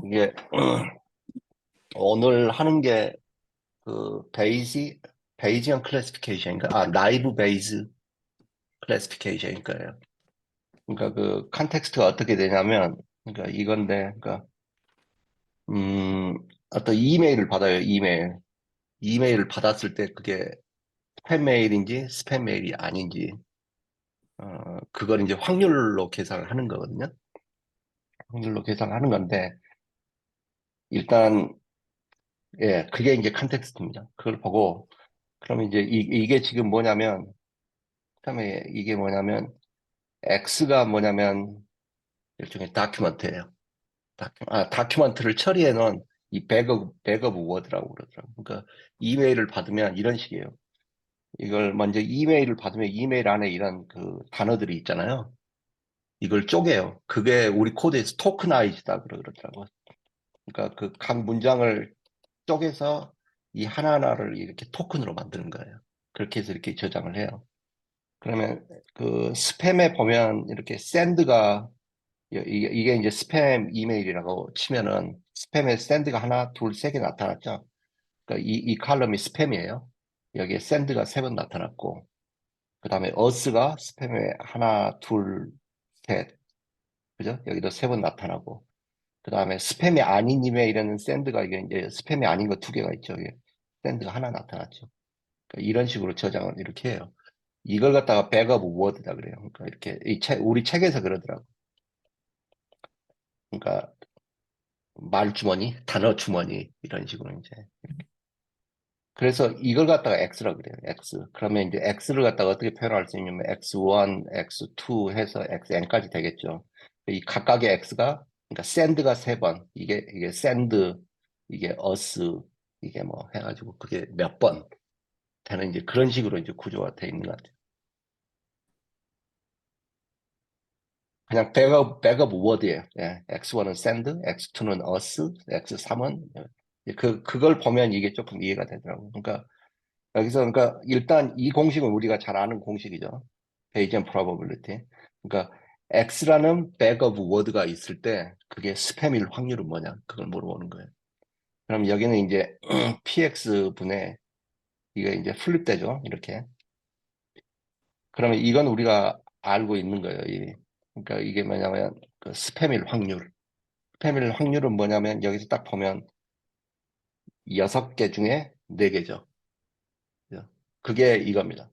이게 오늘 하는 게 그 베이지언 클래시피케이션인가? 나이브 베이즈 클래시피케이션일 거예요. 그러니까 그 컨텍스트가 어떻게 되냐면, 그러니까 이건데, 그러니까 음, 어떤 이메일을 받아요. 이메일을 받았을 때 그게 스팸 메일인지 스팸 메일이 아닌지, 그걸 이제 확률로 계산을 하는 거거든요. 확률로 계산을 하는 건데, 일단 예, 그게 이제 컨텍스트입니다. 그걸 보고, 그럼 이제 이게 지금 뭐냐면, 그다음에 이게 뭐냐면 X가 뭐냐면 일종의 다큐먼트예요. 다큐먼트를 처리해 놓은 이 백업 워드라고 그러더라고요. 그러니까 이메일을 받으면 이런 식이에요. 이걸 먼저 이메일을 받으면 이메일 안에 이런 그 단어들이 있잖아요. 이걸 쪼개요. 그게 우리 코드에서 토크나이즈다 그러더라고요. 그러니까 그 각 문장을 쪼개서 이 하나하나를 이렇게 토큰으로 만드는 거예요. 그렇게 해서 이렇게 저장을 해요. 그러면 그 스팸에 보면 이렇게 샌드가 이게 이제 스팸 이메일이라고 치면은 스팸에 샌드가 하나, 둘, 세 개 나타났죠. 그러니까 이 칼럼이 스팸이에요. 여기에 샌드가 세 번 나타났고, 그 다음에 어스가 스팸에 하나, 둘, 셋, 그죠? 여기도 세 번 나타나고, 그 다음에 스팸이 아닌 이메일에는 샌드가 이게 이제 스팸이 아닌 거 두 개가 있죠. 이게 샌드가 하나 나타났죠. 그러니까 이런 식으로 저장을 이렇게 해요. 이걸 갖다가 백업 워드다 그래요. 그러니까 이렇게 우리 책에서 그러더라고. 그러니까 말주머니, 단어 주머니 이런 식으로 이제. 그래서 이걸 갖다가 X라고 그래요. X. 그러면 이제 X를 갖다가 어떻게 표현할 수 있냐면 X1, X2 해서 XN까지 되겠죠. 이 각각의 X가 그러니까 send가 세 번, 이게 send, 이게 us, 이게 뭐 해가지고 그게 몇 번 되는 이제 그런 식으로 이제 구조가 돼 있는 것 같아요. 그냥 백업 워드예요. 예. X1은 send, X2는 us, X3은 그걸 보면 이게 조금 이해가 되더라고요. 그러니까 여기서 그러니까 일단 이 공식은 우리가 잘 아는 공식이죠. Bayesian probability. 그러니까 X라는 백업 워드가 있을 때 그게 스팸일 확률은 뭐냐? 그걸 물어보는 거예요. 그럼 여기는 이제 PX 분의 이게 이제 플립되죠. 이렇게. 그러면 이건 우리가 알고 있는 거예요. 그러니까 이게 뭐냐면 그 스팸일 확률. 스팸일 확률은 뭐냐면 여기서 딱 보면 6개 중에 4개죠. 그게 이겁니다.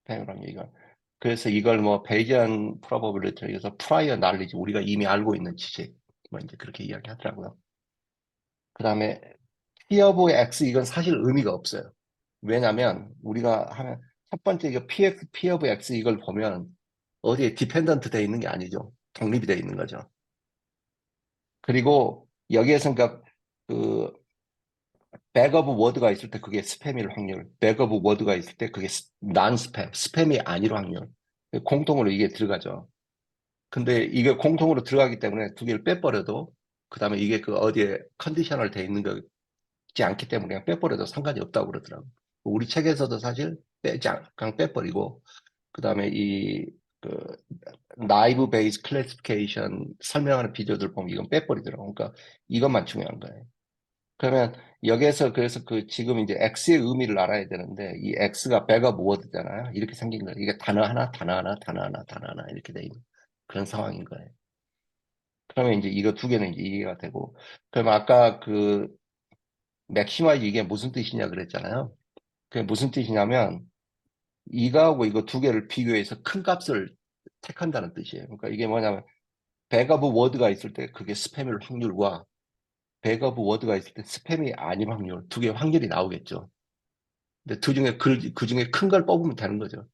스팸일 확률 이거. 그래서 이걸 뭐 베이지안 프로버빌리티에서 프라이어 날리지 우리가 이미 알고 있는 지식 뭐 이제 그렇게 이야기하더라고요. 그다음에 P of X 이건 사실 의미가 없어요. 왜냐하면 우리가 하면 첫 번째 이거 P of X 이걸 보면 어디에 디펜던트 돼 있는 게 아니죠. 독립이 돼 있는 거죠. 그리고 여기에서 그러니까 그 백업 워드가 있을 때 그게 스팸일 확률, 백업 워드가 있을 때 그게 난 스팸, 스팸이 아닐 확률. 공통으로 이게 들어가죠. 근데 이게 공통으로 들어가기 때문에 두 개를 빼버려도 그 다음에 이게 그 어디에 컨디셔널 돼 있는 거지 않기 때문에 그냥 빼버려도 상관이 없다고 그러더라고. 우리 책에서도 사실 그냥 빼버리고 그 다음에 그 나이브 베이스 클래시피케이션 설명하는 비디오들 보면 이건 빼버리더라고. 그러니까 이것만 중요한 거예요. 그러면 여기에서 그래서 그 지금 이제 X의 의미를 알아야 되는데 이 X가 백업 워드잖아요. 이렇게 생긴 거예요. 이게 단어 하나, 단어 하나, 단어 하나, 단어 하나 이렇게 돼 있는 그런 상황인 거예요. 그러면 이제 이거 두 개는 이제 이해가 되고. 그럼 아까 그 맥시마이즈 이게 무슨 뜻이냐 그랬잖아요. 그게 무슨 뜻이냐면 이거하고 이거 두 개를 비교해서 큰 값을 택한다는 뜻이에요. 그러니까 이게 뭐냐면 백업 워드가 있을 때 그게 스팸일 확률과 백업 워드가 있을 때 스팸이 아닌 확률 두 개의 확률이 나오겠죠. 근데 그 중에 큰 걸 뽑으면 되는 거죠.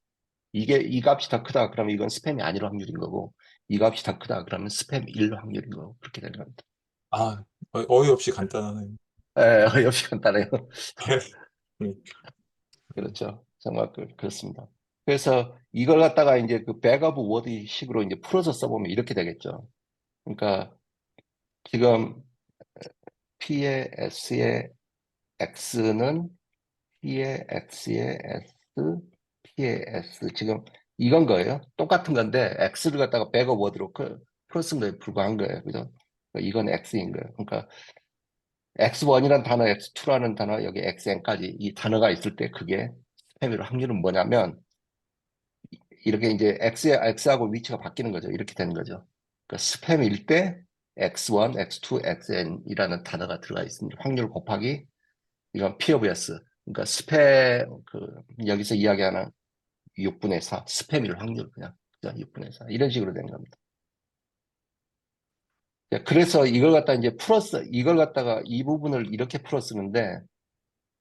이게 이 값이 더 크다 그러면 이건 스팸이 아닐 확률인 거고 이 값이 더 크다 그러면 스팸일 확률인 거고 그렇게 되는 겁니다. 아, 어이없이 간단하네요. 역시 간단해요. 네. 그렇죠. 정말 그렇습니다. 그래서 이걸 갖다가 이제 그 백업 워드식으로 이제 풀어서 써보면 이렇게 되겠죠. 그러니까 지금 P의 S의 X는 P의 X의 S, P의 S. 지금 이건 거예요. 똑같은 건데 X를 갖다가 백업 워드로 풀어쓴 거에 불과한 거예요. 그죠? 그러니까 이건 X인 거예요. 그러니까 X1이라는 단어, X2라는 단어, 여기 XN까지 이 단어가 있을 때 그게 스팸일 확률은 뭐냐면 이렇게 이제 X하고 위치가 바뀌는 거죠. 이렇게 되는 거죠. 그러니까 스팸일 때 X1, X2, XN이라는 단어가 들어가 있습니다. 확률 곱하기 이건 P of S. 그러니까 스팸 여기서 이야기하는 6분의 4 스팸일 확률 그냥 6분의 4 이런 식으로 되는 겁니다. 그래서 이걸 갖다 이제 이걸 갖다가 이 부분을 이렇게 풀어 쓰는데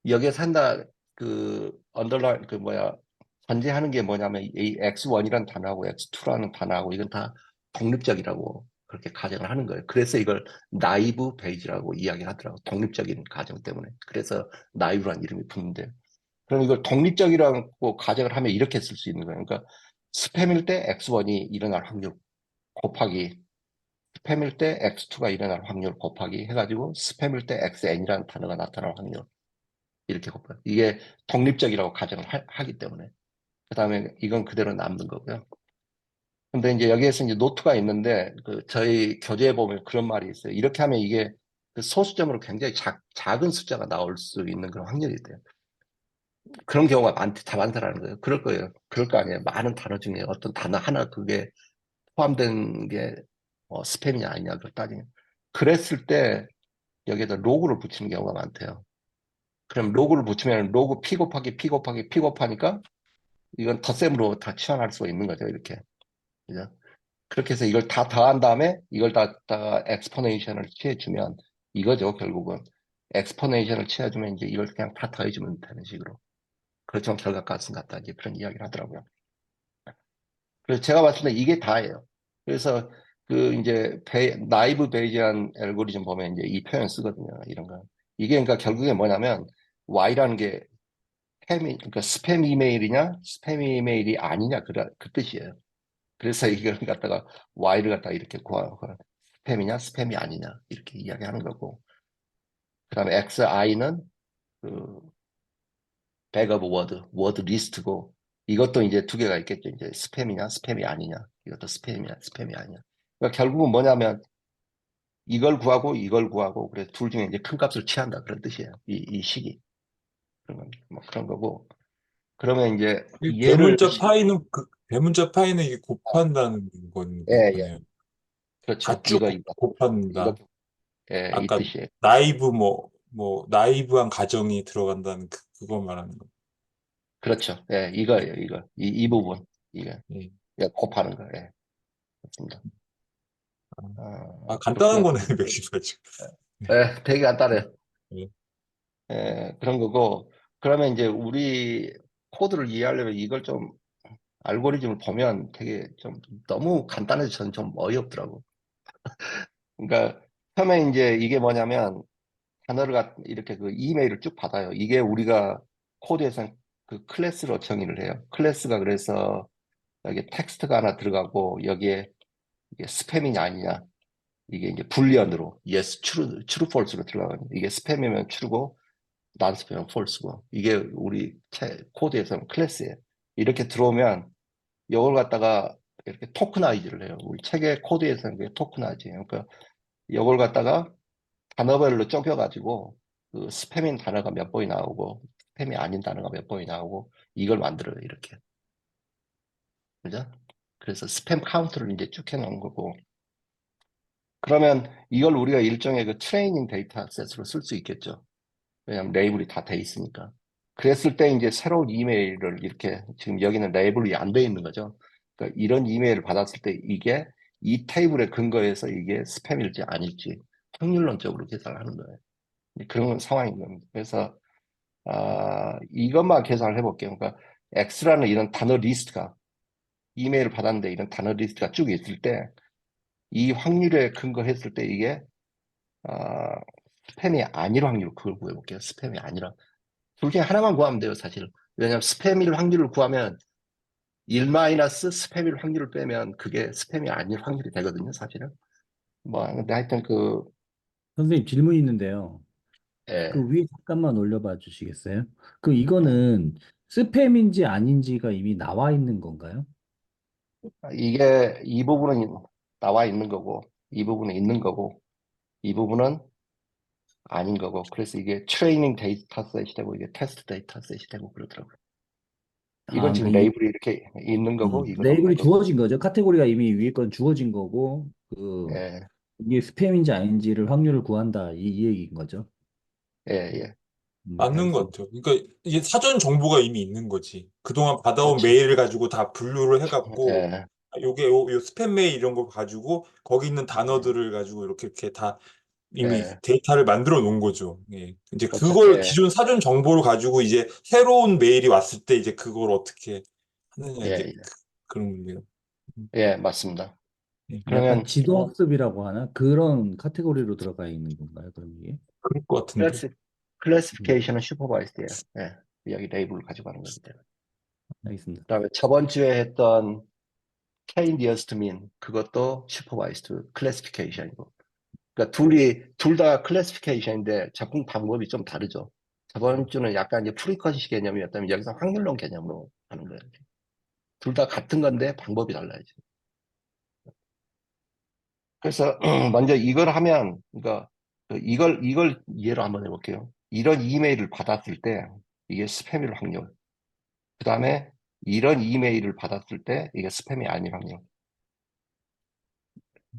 여기에 산다 언더라인 전제하는 게 뭐냐면 이 X1이라는 단어하고 X2라는 단어하고 이건 다 독립적이라고 그렇게 가정을 하는 거예요. 그래서 이걸 나이브 베이지라고 이야기하더라고. 독립적인 가정 때문에. 그래서 나이브라는 이름이 붙는데 그럼 이걸 독립적이라고 가정을 하면 이렇게 쓸 수 있는 거예요. 그러니까 스팸일 때 X1이 일어날 확률 곱하기 스팸일 때 X2가 일어날 확률 곱하기 해가지고 스팸일 때 XN이라는 단어가 나타날 확률 이렇게 곱해요. 이게 독립적이라고 가정을 하기 때문에 그 다음에 이건 그대로 남는 거고요. 근데 이제 여기에서 이제 노트가 있는데 저희 교재에 보면 그런 말이 있어요. 이렇게 하면 이게 그 소수점으로 굉장히 작은 숫자가 나올 수 있는 그런 확률이 돼요. 그런 경우가 다 많다라는 거예요. 그럴 거예요. 그럴 거 아니에요. 많은 단어 중에 어떤 단어 하나 그게 포함된 게 스팸이냐 아니냐 그걸 따지면 그랬을 때 여기에다 로그를 붙이는 경우가 많대요. 그럼 로그를 붙이면 로그 P 곱하기 P 곱하기 P 곱하니까 이건 덧셈으로 다 치환할 수 있는 거죠. 이렇게. 그죠? 그렇게 해서 이걸 다 더한 다음에 이걸 다 엑스포네이션을 취해주면 이거죠. 결국은. 엑스포네이션을 취해주면 이제 이걸 그냥 다 더해주면 되는 식으로. 그렇지만 결과값은 같다. 이제 그런 이야기를 하더라고요. 그래서 제가 봤을 때 이게 다예요. 그래서 이제 나이브 베이지안 알고리즘 보면 이제 이 표현 쓰거든요. 이런 거. 이게 그러니까 결국에 뭐냐면 Y라는 게 그러니까 스팸 이메일이냐 스팸 이메일이 아니냐 그 뜻이에요. 그래서 이걸 갖다가 Y를 갖다가 이렇게 구하고 스팸이냐 스팸이 아니냐 이렇게 이야기하는 거고 그다음에 XI는 그 백업 워드 리스트고 이것도 이제 두 개가 있겠죠. 이제 스팸이냐 스팸이 아니냐 이것도 스팸이냐 스팸이 아니냐. 그러니까 결국은 뭐냐면 이걸 구하고 그래서 둘 중에 이제 큰 값을 취한다 그런 뜻이에요. 이 식이 그런 겁니다. 뭐 그런 거고 그러면 이제 이 얘를 대문자 파이는 이게 곱한다는 건 예, 예. 거네요. 그렇죠. 다 쭉 이거 곱한다. 이렇게 이 아까 뜻이에요. 나이브 나이브한 가정이 들어간다는 그거 말하는 거. 그렇죠. 예, 이거예요. 이 부분 이게 예. 예, 곱하는 거. 예, 맞습니다. 간단한 그렇게 거네, 멕시코지. 예, 되게 간단해요. 예. 예, 그런 거고 그러면 이제 우리 코드를 이해하려면 이걸 좀 알고리즘을 보면 되게 좀 너무 간단해서 저는 좀 어이없더라고. 그러니까 처음에 이제 이게 뭐냐면 이렇게 이메일을 쭉 받아요. 이게 우리가 코드에서 클래스로 정의를 해요. 클래스가 그래서 여기 텍스트가 하나 들어가고 여기에 이게 스팸이냐 아니냐 이게 이제 불리언으로 yes, true, false로 들어가거든요. 이게 스팸이면 true고 non 스팸이면 false고 이게 우리 코드에서는 클래스예요. 이렇게 들어오면 이걸 갖다가 이렇게 토크나이즈를 해요. 우리 책의 코드에서는 그게 토크나이즈예요. 그러니까 이걸 갖다가 단어별로 쪼개가지고 스팸인 단어가 몇 번이 나오고 스팸이 아닌 단어가 몇 번이 나오고 이걸 만들어요. 이렇게. 그죠? 그래서 스팸 카운트를 이제 쭉 해놓은 거고 그러면 이걸 우리가 일종의 트레이닝 데이터셋으로 쓸 수 있겠죠. 왜냐하면 레이블이 다 돼 있으니까. 그랬을 때 이제 새로운 이메일을 이렇게 지금 여기는 레이블이 안 돼 있는 거죠. 그러니까 이런 이메일을 받았을 때 이게 이 테이블에 근거해서 이게 스팸일지 아닐지 확률론적으로 계산을 하는 거예요. 그런 상황인 겁니다. 그래서 이것만 계산을 해볼게요. 그러니까 X라는 이런 단어 리스트가 이메일을 받았는데 이런 단어 리스트가 쭉 있을 때 이 확률에 근거했을 때 이게 아, 스팸이 아닐 확률 그걸 구해볼게요. 스팸이 아니라 둘 중에 하나만 구하면 돼요, 사실. 왜냐하면 스팸일 확률을 구하면 1 마이너스 스팸일 확률을 빼면 그게 스팸이 아닐 확률이 되거든요, 사실은. 뭐 근데 하여튼 선생님 질문 있는데요. 예, 그 위에 잠깐만 올려봐 주시겠어요? 그 이거는 스팸인지 아닌지가 이미 나와 있는 건가요? 이게 이 부분은 나와 있는 거고 이 부분은 있는 거고 이 부분은 아닌 거고, 그래서 이게 트레이닝 데이터셋이 되고 이게 테스트 데이터셋이 되고 그러더라고요. 이건 아, 지금 그러니까 레이블이 이렇게 있는 거고 이건 없는 레이블이 거고. 주어진 거죠. 카테고리가 이미 위에 건 주어진 거고, 예, 이게 스팸인지 아닌지를 확률을 구한다. 이 얘기인 거죠. 예, 예. 맞는 것 알겠습니다. 같아요. 그러니까 이게 사전 정보가 이미 있는 거지. 그동안 받아온 그렇지. 메일을 가지고 다 분류를 해갖고, 예, 요 스팸 메일 이런 거 가지고, 거기 있는 예, 단어들을 가지고 이렇게 다 이미 예. 데이터를 만들어 놓은 거죠. 예. 이제 그렇죠. 그걸 예, 기존 사전 정보를 가지고 이제 새로운 메일이 왔을 때 이제 그걸 어떻게 하느냐, 예, 이제 예. 그런 문제가. 음, 예, 맞습니다. 예. 약간 그러면 지도학습이라고 하나? 그런 카테고리로 들어가 있는 건가요, 그럼 이게? 그럴 것 같은데. 클래스, 음, 클래시피케이션은 슈퍼바이스드예요. 예, 여기 레이블을 가져가는 거기 때문에. 알겠습니다. 그다음에 저번 주에 했던 K 니어스트 민 그것도 슈퍼바이스드 클래시피케이션이고. 그러니까 둘 다 클래시피케이션인데 접근 방법이 좀 다르죠. 저번 주는 약간 이제 프리쿼시 개념이었다면 여기서 확률론 개념으로 하는 거예요. 둘 다 같은 건데 방법이 달라야죠. 그래서 먼저 이걸 하면 그러니까 이걸 예로 한번 해볼게요. 이런 이메일을 받았을 때 이게 스팸일 확률. 그다음에 이런 이메일을 받았을 때 이게 스팸이 아닐 확률.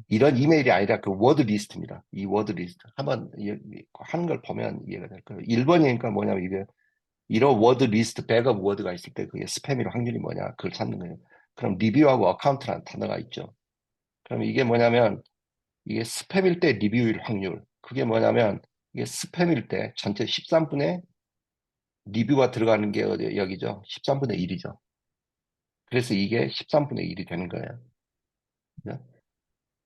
이런 이메일이 아니라 그 워드 리스트입니다. 이 워드 리스트. 한번 하는 걸 보면 이해가 될 거예요. 1번이니까 뭐냐면 이게 이런 워드 리스트, 백업 워드가 있을 때 그게 스팸일 확률이 뭐냐 그걸 찾는 거예요. 그럼 리뷰하고 어카운트라는 단어가 있죠. 그럼 이게 뭐냐면 이게 스팸일 때 리뷰일 확률. 그게 뭐냐면 이게 스팸일 때 전체 13분의 리뷰가 들어가는 게 여기죠. 13분의 1이죠. 그래서 이게 13분의 1이 되는 거예요.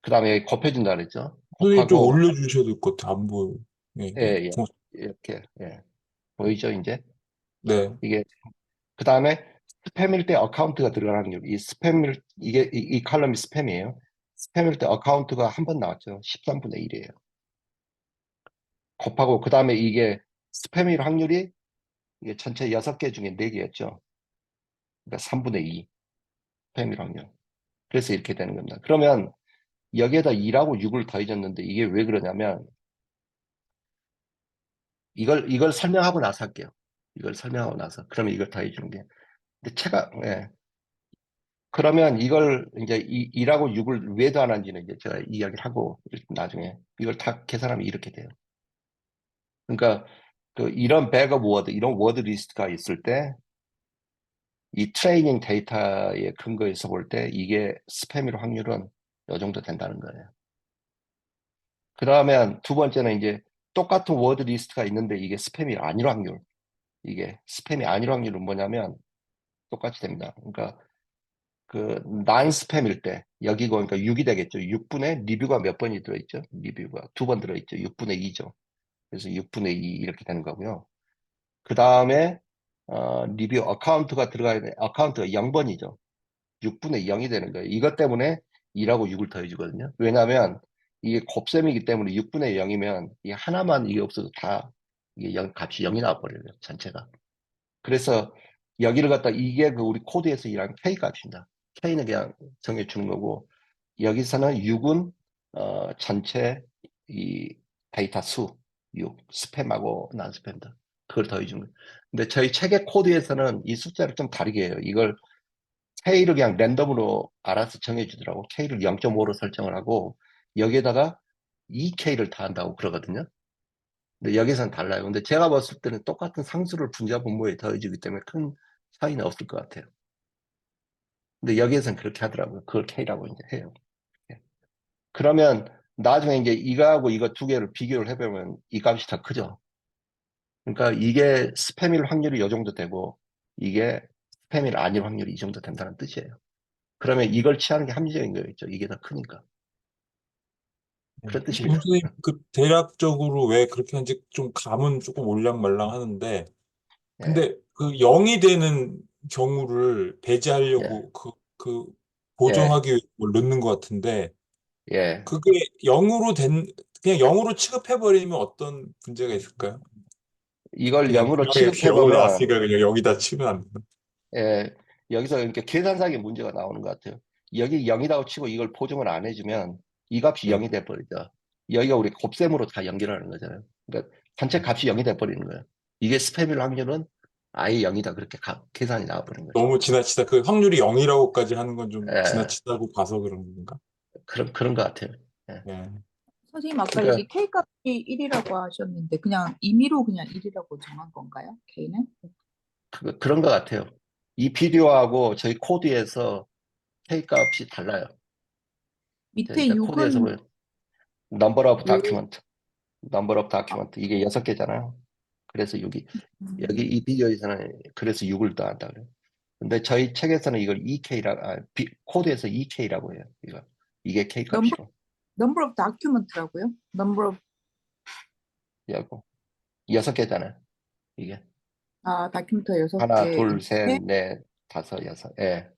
그 다음에 곱해준다 그랬죠. 선생님 좀 곱하고, 올려주셔야 될 것 같아요. 안 보여. 예, 예, 예. 예. 이렇게, 예. 보이죠, 이제? 네. 이게, 그 다음에 스팸일 때 어카운트가 들어가는 게, 이 칼럼이 스팸이에요. 스팸일 때 어카운트가 한 번 나왔죠. 13분의 1이에요. 곱하고, 그 다음에 이게 스팸일 확률이 이게 전체 6개 중에 4개였죠. 그러니까 3분의 2 스팸일 확률. 그래서 이렇게 되는 겁니다. 그러면 여기에다 2라고 6을 더해줬는데 이게 왜 그러냐면 이걸 설명하고 나서 할게요. 이걸 설명하고 나서. 그러면 이걸 더해주는 게. 근데 예. 그러면 이걸 이제 2라고 6을 왜 더하는지는 이제 제가 이야기를 하고 나중에 이걸 다 계산하면 이렇게 돼요. 그러니까 이런 백업 워드, 이런 워드 리스트가 있을 때 이 트레이닝 데이터의 근거에서 볼 때 이게 스팸일 확률은 이 정도 된다는 거예요. 그러면 두 번째는 이제 똑같은 워드 리스트가 있는데 이게 스팸이 아닐 확률. 이게 스팸이 아닐 확률은 뭐냐면 똑같이 됩니다. 그러니까 난 스팸일 때 여기고 그러니까 6이 되겠죠. 6분의 리뷰가 몇 번이 들어있죠? 리뷰가 2번 들어있죠. 6분의 2죠. 그래서 6분의 2 이렇게 되는 거고요. 그 다음에 리뷰 어카운트가 들어가야 돼. 어카운트가 0번이죠. 6분의 0이 되는 거예요. 이것 때문에 2라고 6을 더해주거든요. 왜냐하면 이게 곱셈이기 때문에 6분의 0이면 이 하나만 이게 없어도 다 이게 값이 0이 나와버려요. 전체가. 그래서 여기를 갖다 이게 우리 코드에서 일하는 K 값입니다. K는 그냥 정해주는 거고 여기서는 6은 전체 이 데이터 수 6, 스팸하고 난 스팸다. 그걸 더해주는 거예요. 근데 저희 책의 코드에서는 이 숫자를 좀 다르게 해요. 이걸 K를 그냥 랜덤으로 알아서 정해주더라고. K를 0.5로 설정을 하고 여기에다가 2K를 더한다고 그러거든요. 근데 여기서는 달라요. 근데 제가 봤을 때는 똑같은 상수를 분자 분모에 더해주기 때문에 큰 차이는 없을 것 같아요. 근데 여기에서는 그렇게 하더라고요. 그걸 K라고 이제 해요. 예. 그러면 나중에 이제 이거하고 이거 두 개를 비교를 해보면 이 값이 더 크죠. 그러니까 이게 스팸일 확률이 이 정도 되고 이게 스팸일 아닐 확률이 이 정도 된다는 뜻이에요. 그러면 이걸 취하는 게 합리적인 거겠죠. 이게 더 크니까. 그런 뜻입니다. 선생님, 대략적으로 왜 그렇게 하는지 좀 감은 조금 올랑말랑 하는데, 예, 근데 그 0이 되는 경우를 예, 배제하려고 예, 보정하기 위해 뭘 넣는 것 같은데, 예. 그게 0으로 그냥 0으로 취급해버리면 어떤 문제가 있을까요? 이걸 그냥 0으로 분명히 이렇게 0으로 취급해보면, 나왔으니까 그냥 여기다 치면 안 되나? 예, 여기서 이렇게 계산상의 문제가 나오는 것 같아요. 여기 0이라고 치고 이걸 보정을 안 해주면 이 값이 네. 0이 돼버리죠. 여기가 우리 곱셈으로 다 연결하는 거잖아요. 그러니까 전체 값이 0이 돼버리는 거예요. 이게 스팸일 확률은 아예 0이다. 그렇게 계산이 나와버린 거죠. 너무 지나치다. 그 확률이 0이라고까지 하는 건 좀 예, 지나치다고 봐서 그런 건가? 그런 것 같아요. 예. 예. 선생님 아까 그러니까 여기 K값이 1이라고 하셨는데 그냥 임의로 그냥 1이라고 정한 건가요? K는? 그런 것 같아요. 이 비디오하고 저희 코드에서 K 값이 달라요. 밑에 그러니까 코드에서 6은 보면 number of 왜 document, number of document 이게 6개잖아요. 그래서 여기 이 비디오에서는 그래서 6을 더한다 그래요. 근데 저희 책에서는 이걸 코드에서 EK라고 해요. 이게 K number, 값이고. number of document라고요? number of 이하고 6개잖아요. 이게 다큐멘터 하나, 둘, 6개인데 셋, 넷, 다섯, 여섯. 예.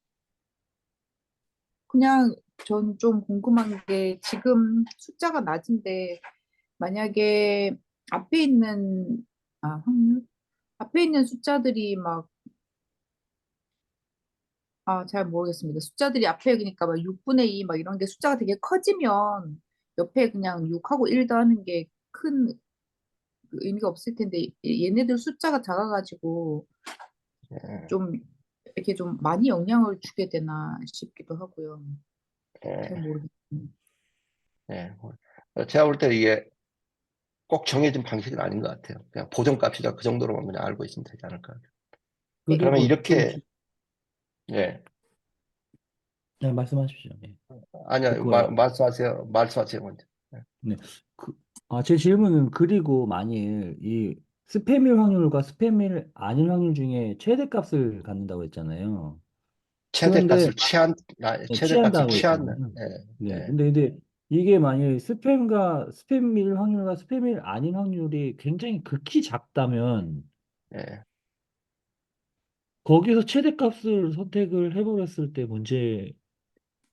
그냥 전 좀 궁금한 게 지금 숫자가 낮은데 만약에 앞에 있는 확률? 앞에 있는 숫자들이 막 잘 모르겠습니다. 숫자들이 앞에 그러니까 막 6분의 2 막 이런 게 숫자가 되게 커지면 옆에 그냥 6하고 1 더하는 게 큰 의미가 없을 텐데 얘네들 숫자가 작아가지고 예. 좀 이렇게 좀 많이 영향을 주게 되나 싶기도 하고요. 잘 예. 모르겠어요. 예. 제가 볼 때 이게 꼭 정해진 방식은 아닌 것 같아요. 그냥 보정값이다. 그 정도로만 그냥 알고 있으면 되지 않을까. 그러면 그리고 좀, 이렇게, 예. 네, 말씀하십시오. 예. 아니요, 듣고요. 말씀하세요. 말씀하세요, 먼저. 예. 네. 그, 제 질문은 그리고 만일 이 스팸일 확률과 스팸일 아닐 확률 중에 최대값을 갖는다고 했잖아요. 그런데 최대값을 취한다고 취한, 했잖아요. 예, 네. 예, 근데 이게 만약에 스팸일 확률과 스팸일 아닌 확률이 굉장히 극히 작다면 예. 거기서 최대값을 선택을 해버렸을 때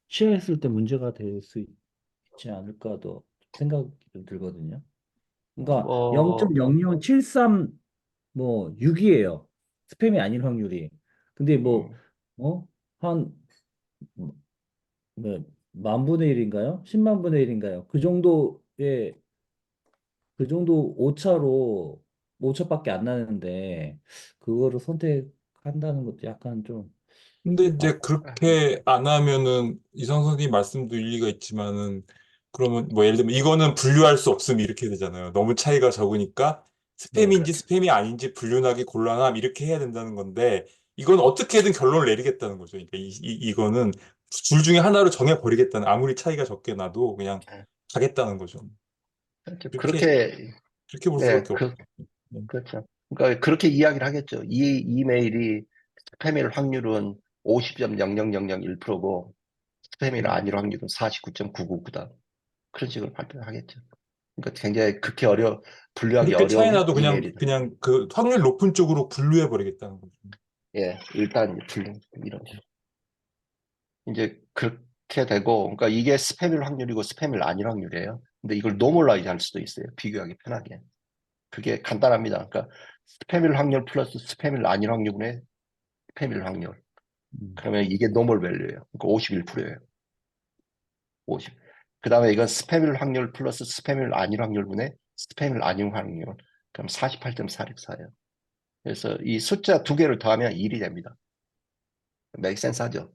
취하했을 때 문제가 될 수 있지 않을까도 생각이 들거든요. 그러니까 뭐, 0.0073 뭐 6이에요. 스팸이 아닌 확률이. 근데 뭐 음, 한 뭐, 만 분의 1인가요? 10만 분의 1인가요? 그 정도 오차밖에 안 나는데 그거를 선택한다는 것도 약간 좀 근데 아, 이제 그렇게 안 하면은 이성 선생님 말씀도 일리가 있지만은 그러면 뭐 예를 들면 이거는 분류할 수 없음 이렇게 되잖아요. 너무 차이가 적으니까 스팸인지 그렇죠. 스팸이 아닌지 분류하기 곤란함 이렇게 해야 된다는 건데 이건 어떻게든 결론을 내리겠다는 거죠. 그러니까 이거는 둘 중에 하나로 정해버리겠다는 아무리 차이가 적게 나도 그냥 예. 가겠다는 거죠. 그렇죠. 그렇게 그렇게 볼 예, 수밖에 없죠. 네. 그렇죠. 그러니까 그렇게 이야기를 하겠죠. 이 이메일이 스팸일 확률은 50.00001%고 스팸일 아닐 확률은 49.999다. 그런 식으로 발표하겠죠. 그러니까 굉장히 분류하기 그렇게 차이 어려운 나도 이메일이다. 그냥 그 확률 높은 쪽으로 분류해 버리겠다는 거죠. 예, 일단 이런 식으로. 이제 그렇게 되고, 그러니까 이게 스팸일 확률이고 스팸일 아닐 확률이에요. 근데 이걸 노멀라이즈 할 수도 있어요. 비교하기 편하게. 그게 간단합니다. 그러니까 스팸일 확률 플러스 스팸일 아닐 확률분의 스팸일 확률. 음, 그러면 이게 노멀 밸류예요. 그러니까 51%예요. 50. 그 다음에 이건 스팸일 확률 플러스 스팸일 아닐 확률분의 스팸일 아닐 확률. 그럼 48.464예요. 그래서 이 숫자 두 개를 더하면 1이 됩니다. 맥 센스 하죠?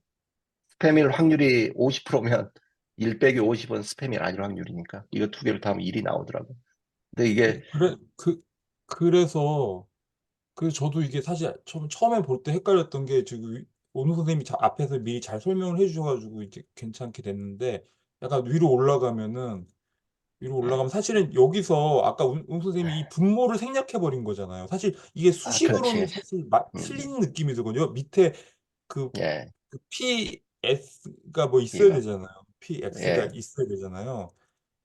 스팸일 확률이 50%면 1 빼기 50은 스팸일 아닐 확률이니까 이거 두 개를 더하면 1이 나오더라고요. 근데 이게 그래서 저도 이게 사실 처음에 볼 때 헷갈렸던 게 지금 오는 선생님이 앞에서 미리 잘 설명을 해주셔가지고 이제 괜찮게 됐는데 약간 위로 올라가면 사실은 여기서 아까 운 선생님이 이 분모를 생략해 버린 거잖아요. 사실 이게 그렇지, 수식으로는 그렇지. 사실 음, 틀린 느낌이 들거든요. 밑에 그, 예, 그 PS가 뭐 있어야 이거, 되잖아요. PX가 예, 있어야 되잖아요.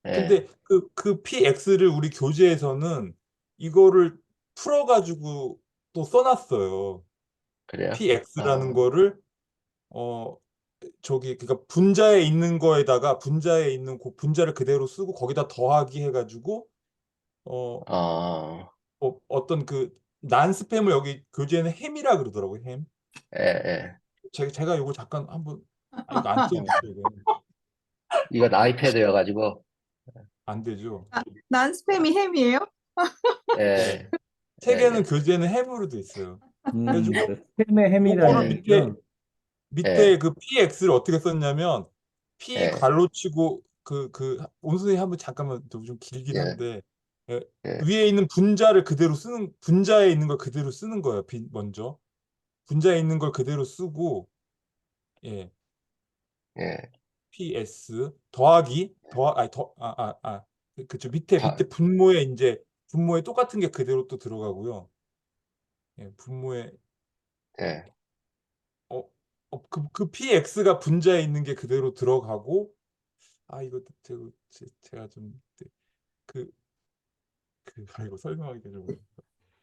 예, 근데 그 PX를 우리 교재에서는 이거를 풀어가지고 또 써놨어요. 그래요? PX라는 거를 어 그러니까 분자에 있는 거에다가 분자에 있는 그 분자를 그대로 쓰고 거기다 더하기 해가지고 어, 어, 어떤 그 난 스팸을 여기 교재에는 햄이라 그러더라고요. 햄. 예, 예. 제가 이거 잠깐 한번 이거 안 음, 써있어요. 이거. 이건 아이패드여가지고 안 되죠. 난 스팸이 햄이에요? 예, 책에는 예, 교재는 햄으로 돼 있어요. 그래가지고 그 스팸의 요거를 햄이라는 예, 얘기죠. 밑에 예, 그 PX를 어떻게 썼냐면 P 예, 괄호 치고 온선생님 한번 잠깐만 좀 길긴 예, 한데 예, 예, 위에 있는 분자를 그대로 쓰는 분자에 있는 걸 그대로 쓰는 거예요. 먼저 분자에 있는 걸 그대로 쓰고 예, 예. PS 더하기 더 아니 더아아아 그쵸 밑에 다, 분모에 이제 분모에 똑같은 게 그대로 또 들어가고요. 예, 분모에 예. 그 PX가 분자에 있는 게 그대로 들어가고 이거 제가 좀 그 이거 설명하기가 좀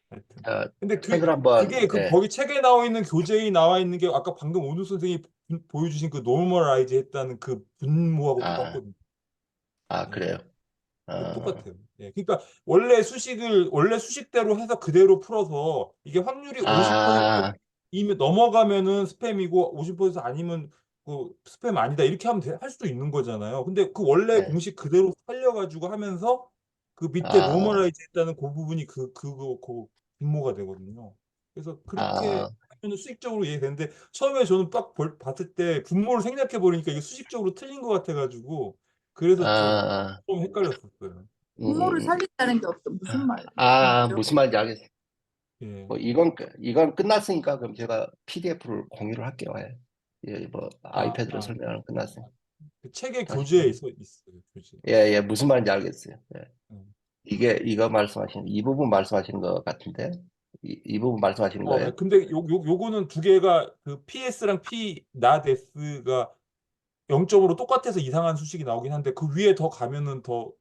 하여튼 어, 근데 책을 한번, 그게 예, 거기 책에 나와 있는 교재에 나와 있는 게 아까 방금 오누 선생님이 보여주신 그 노멀라이즈 했다는 그 분모하고 아, 똑같거든요. 예, 그래요. 똑같아요. 예, 그러니까 원래 수식대로 해서 그대로 풀어서 이게 확률이 50% 아, 이면 넘어가면은 스팸이고 50% 아니면 그 스팸 아니다 이렇게 하면 할 수도 있는 거잖아요. 근데 그 원래 예, 공식 그대로 살려가지고 하면서 그 밑에 아, 노멀라이즈 했다는 그 부분이 그 분모가 되거든요. 그래서 그렇게 아, 하면 수식적으로 이해되는데 처음에 저는 딱 봤을 때 분모를 생략해 버리니까 이게 수식적으로 틀린 것 같아가지고 그래서 좀 아, 헷갈렸었어요. 분모를 음, 살린다는 게 무슨 말이죠? 무슨 말인지 알겠어요. 예. 뭐, 이건 끝났으니까, 그럼 제가 PDF를 공유를 할게요. 예. 예, 뭐, 아, 아이패드로 아, 설명은 끝났어요. 그 책의 다시 교재에 좀. 있어요, 교재. 예, 예, 무슨 말인지 알겠어요. 예. 음. 이거 말씀하시는, 이 부분 말씀하시는 것 같은데, 이 부분 말씀하시는 거예요? 근데 요거는 두 개가 그 PS랑 P, not S가 0점으로 똑같아서 이상한 수식이 나오긴 한데 그 위에 더 가면은 더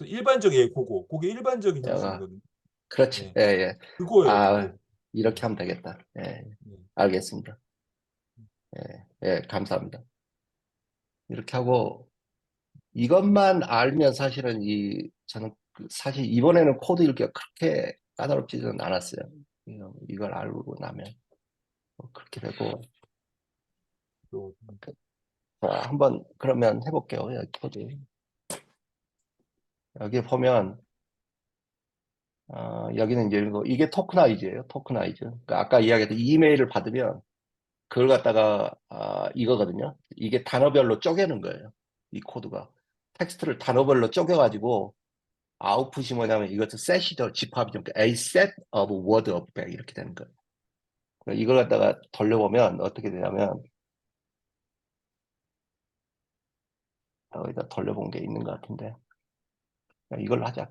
일반적이에요, 그게 일반적인 아, 형식이거든요. 그렇지. 예. 예, 예. 그거예요, 아, 그거. 이렇게 예. 하면 되겠다. 예, 예. 알겠습니다. 예, 예, 감사합니다. 이렇게 하고, 이것만 알면 사실은 저는 사실 이번에는 코드 읽기가 그렇게 까다롭지는 않았어요. 이걸 알고 나면 그렇게 되고, 또, 자, 한번 그러면 해볼게요. 여기 코드. 여기 보면, 여기는 이제 이게 토크나이즈예요. 토크나이즈. 그러니까 아까 이야기했던 이메일을 받으면 그걸 갖다가 이거거든요. 이게 단어별로 쪼개는 거예요. 이 코드가. 텍스트를 단어별로 쪼개가지고 아웃풋이 뭐냐면 이것도 셋이죠. 집합이죠. 그러니까 a set of word of back 이렇게 되는 거예요. 그러니까 이걸 갖다가 돌려보면 어떻게 되냐면 여기다 돌려본 게 있는 것 같은데 이걸로 하자.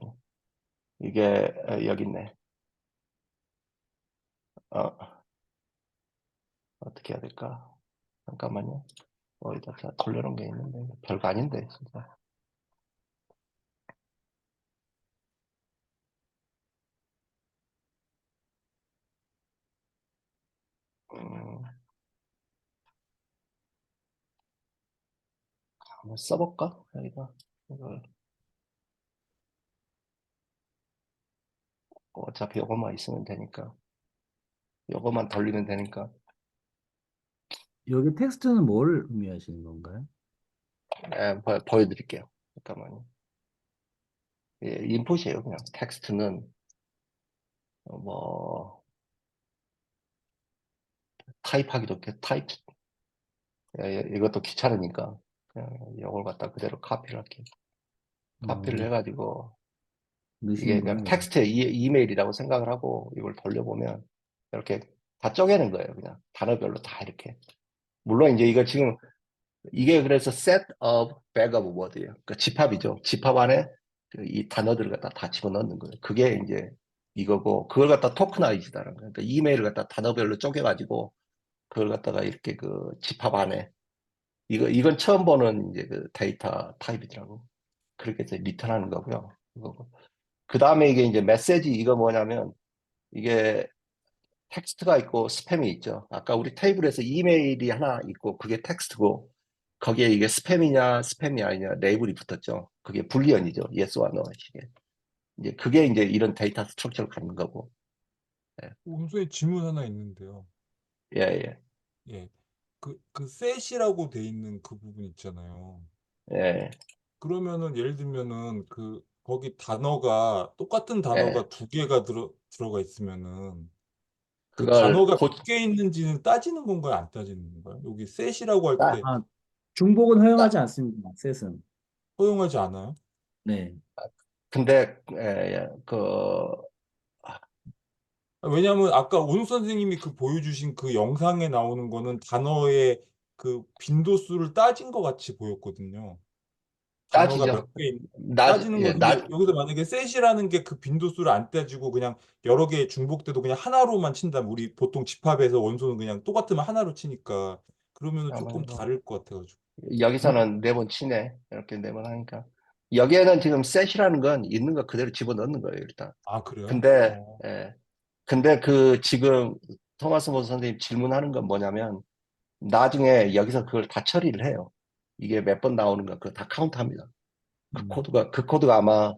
이게 여기 있네. 어떻게 해야 될까? 잠깐만요. 어디다 제가 돌려놓은 게 있는데 별거 아닌데 진짜. 음, 한번 써볼까? 여기다 이걸 어차피 이것만 있으면 되니까 이것만 돌리면 되니까 여기 텍스트는 뭘 의미하시는 건가요? 보여드릴게요. 잠깐만요. 예, 인풋이에요. 그냥 텍스트는 뭐 타입하기도 타입 이것도 귀찮으니까 그냥 이걸 갖다 그대로 카피를 할게요. 카피를 음, 해가지고 이게 넣으시는구나, 그냥 여기. 텍스트 이메일이라고 생각을 하고 이걸 돌려보면 이렇게 다 쪼개는 거예요. 그냥 단어별로 다 이렇게. 물론 이제 이거 지금 이게 그래서 set of bag of word예요. 그러니까 집합이죠. 집합 안에 이 단어들을 갖다 다 집어넣는 거예요. 그게 이제 이거고 그걸 갖다 토크나이즈다는 거예요. 그러니까 이메일을 갖다 단어별로 쪼개가지고 그걸 갖다가 이렇게 그 집합 안에 이건 처음 보는 이제 그 데이터 타입이더라고. 그렇게 해서 리턴하는 거고요. 이거고. 그 다음에 이게 이제 메시지 이거 뭐냐면 이게 텍스트가 있고 스팸이 있죠. 아까 우리 테이블에서 이메일이 하나 있고 그게 텍스트고 거기에 이게 스팸이 아니냐 레이블이 붙었죠. 그게 불리언이죠. 예스와 노 식의. 이제 그게 이제 이런 데이터 스트럭처를 갖는 거고. 예, 음소의 질문 하나 있는데요. 예, 예. 예. 그 셋이라고 돼 있는 그 부분 있잖아요. 예. 그러면은 예를 들면은 거기 단어가 똑같은 예, 단어가 두 개가 들어가 있으면은 그 그걸 단어가 몇 개 있는지는 따지는 건가요? 안 따지는 건가요? 여기 셋이라고 할 따, 때 아, 중복은 허용하지 따, 않습니다. 셋은. 허용하지 않아요? 네. 근데, 왜냐하면 아까 온 선생님이 보여주신 그 영상에 나오는 거는 단어의 그 빈도수를 따진 것 같이 보였거든요. 단어가 따지죠. 몇 개 따지는 예, 건 근데 여기서 만약에 셋이라는 게 그 빈도수를 안 따지고 그냥 여러 개 중복돼도 그냥 하나로만 친다면 우리 보통 집합에서 원소는 그냥 똑같으면 하나로 치니까 그러면은 조금 아무래도 다를 것 같아가지고. 여기서는 네 번 치네. 이렇게 네 번 하니까. 여기에는 지금 셋이라는 건 있는 거 그대로 집어넣는 거예요, 일단. 아, 그래요? 근데, 예, 근데 지금 토마스 모스 선생님 질문하는 건 뭐냐면, 나중에 여기서 그걸 다 처리를 해요. 이게 몇 번 나오는 거, 그거 다 카운트합니다. 음, 그 코드가 아마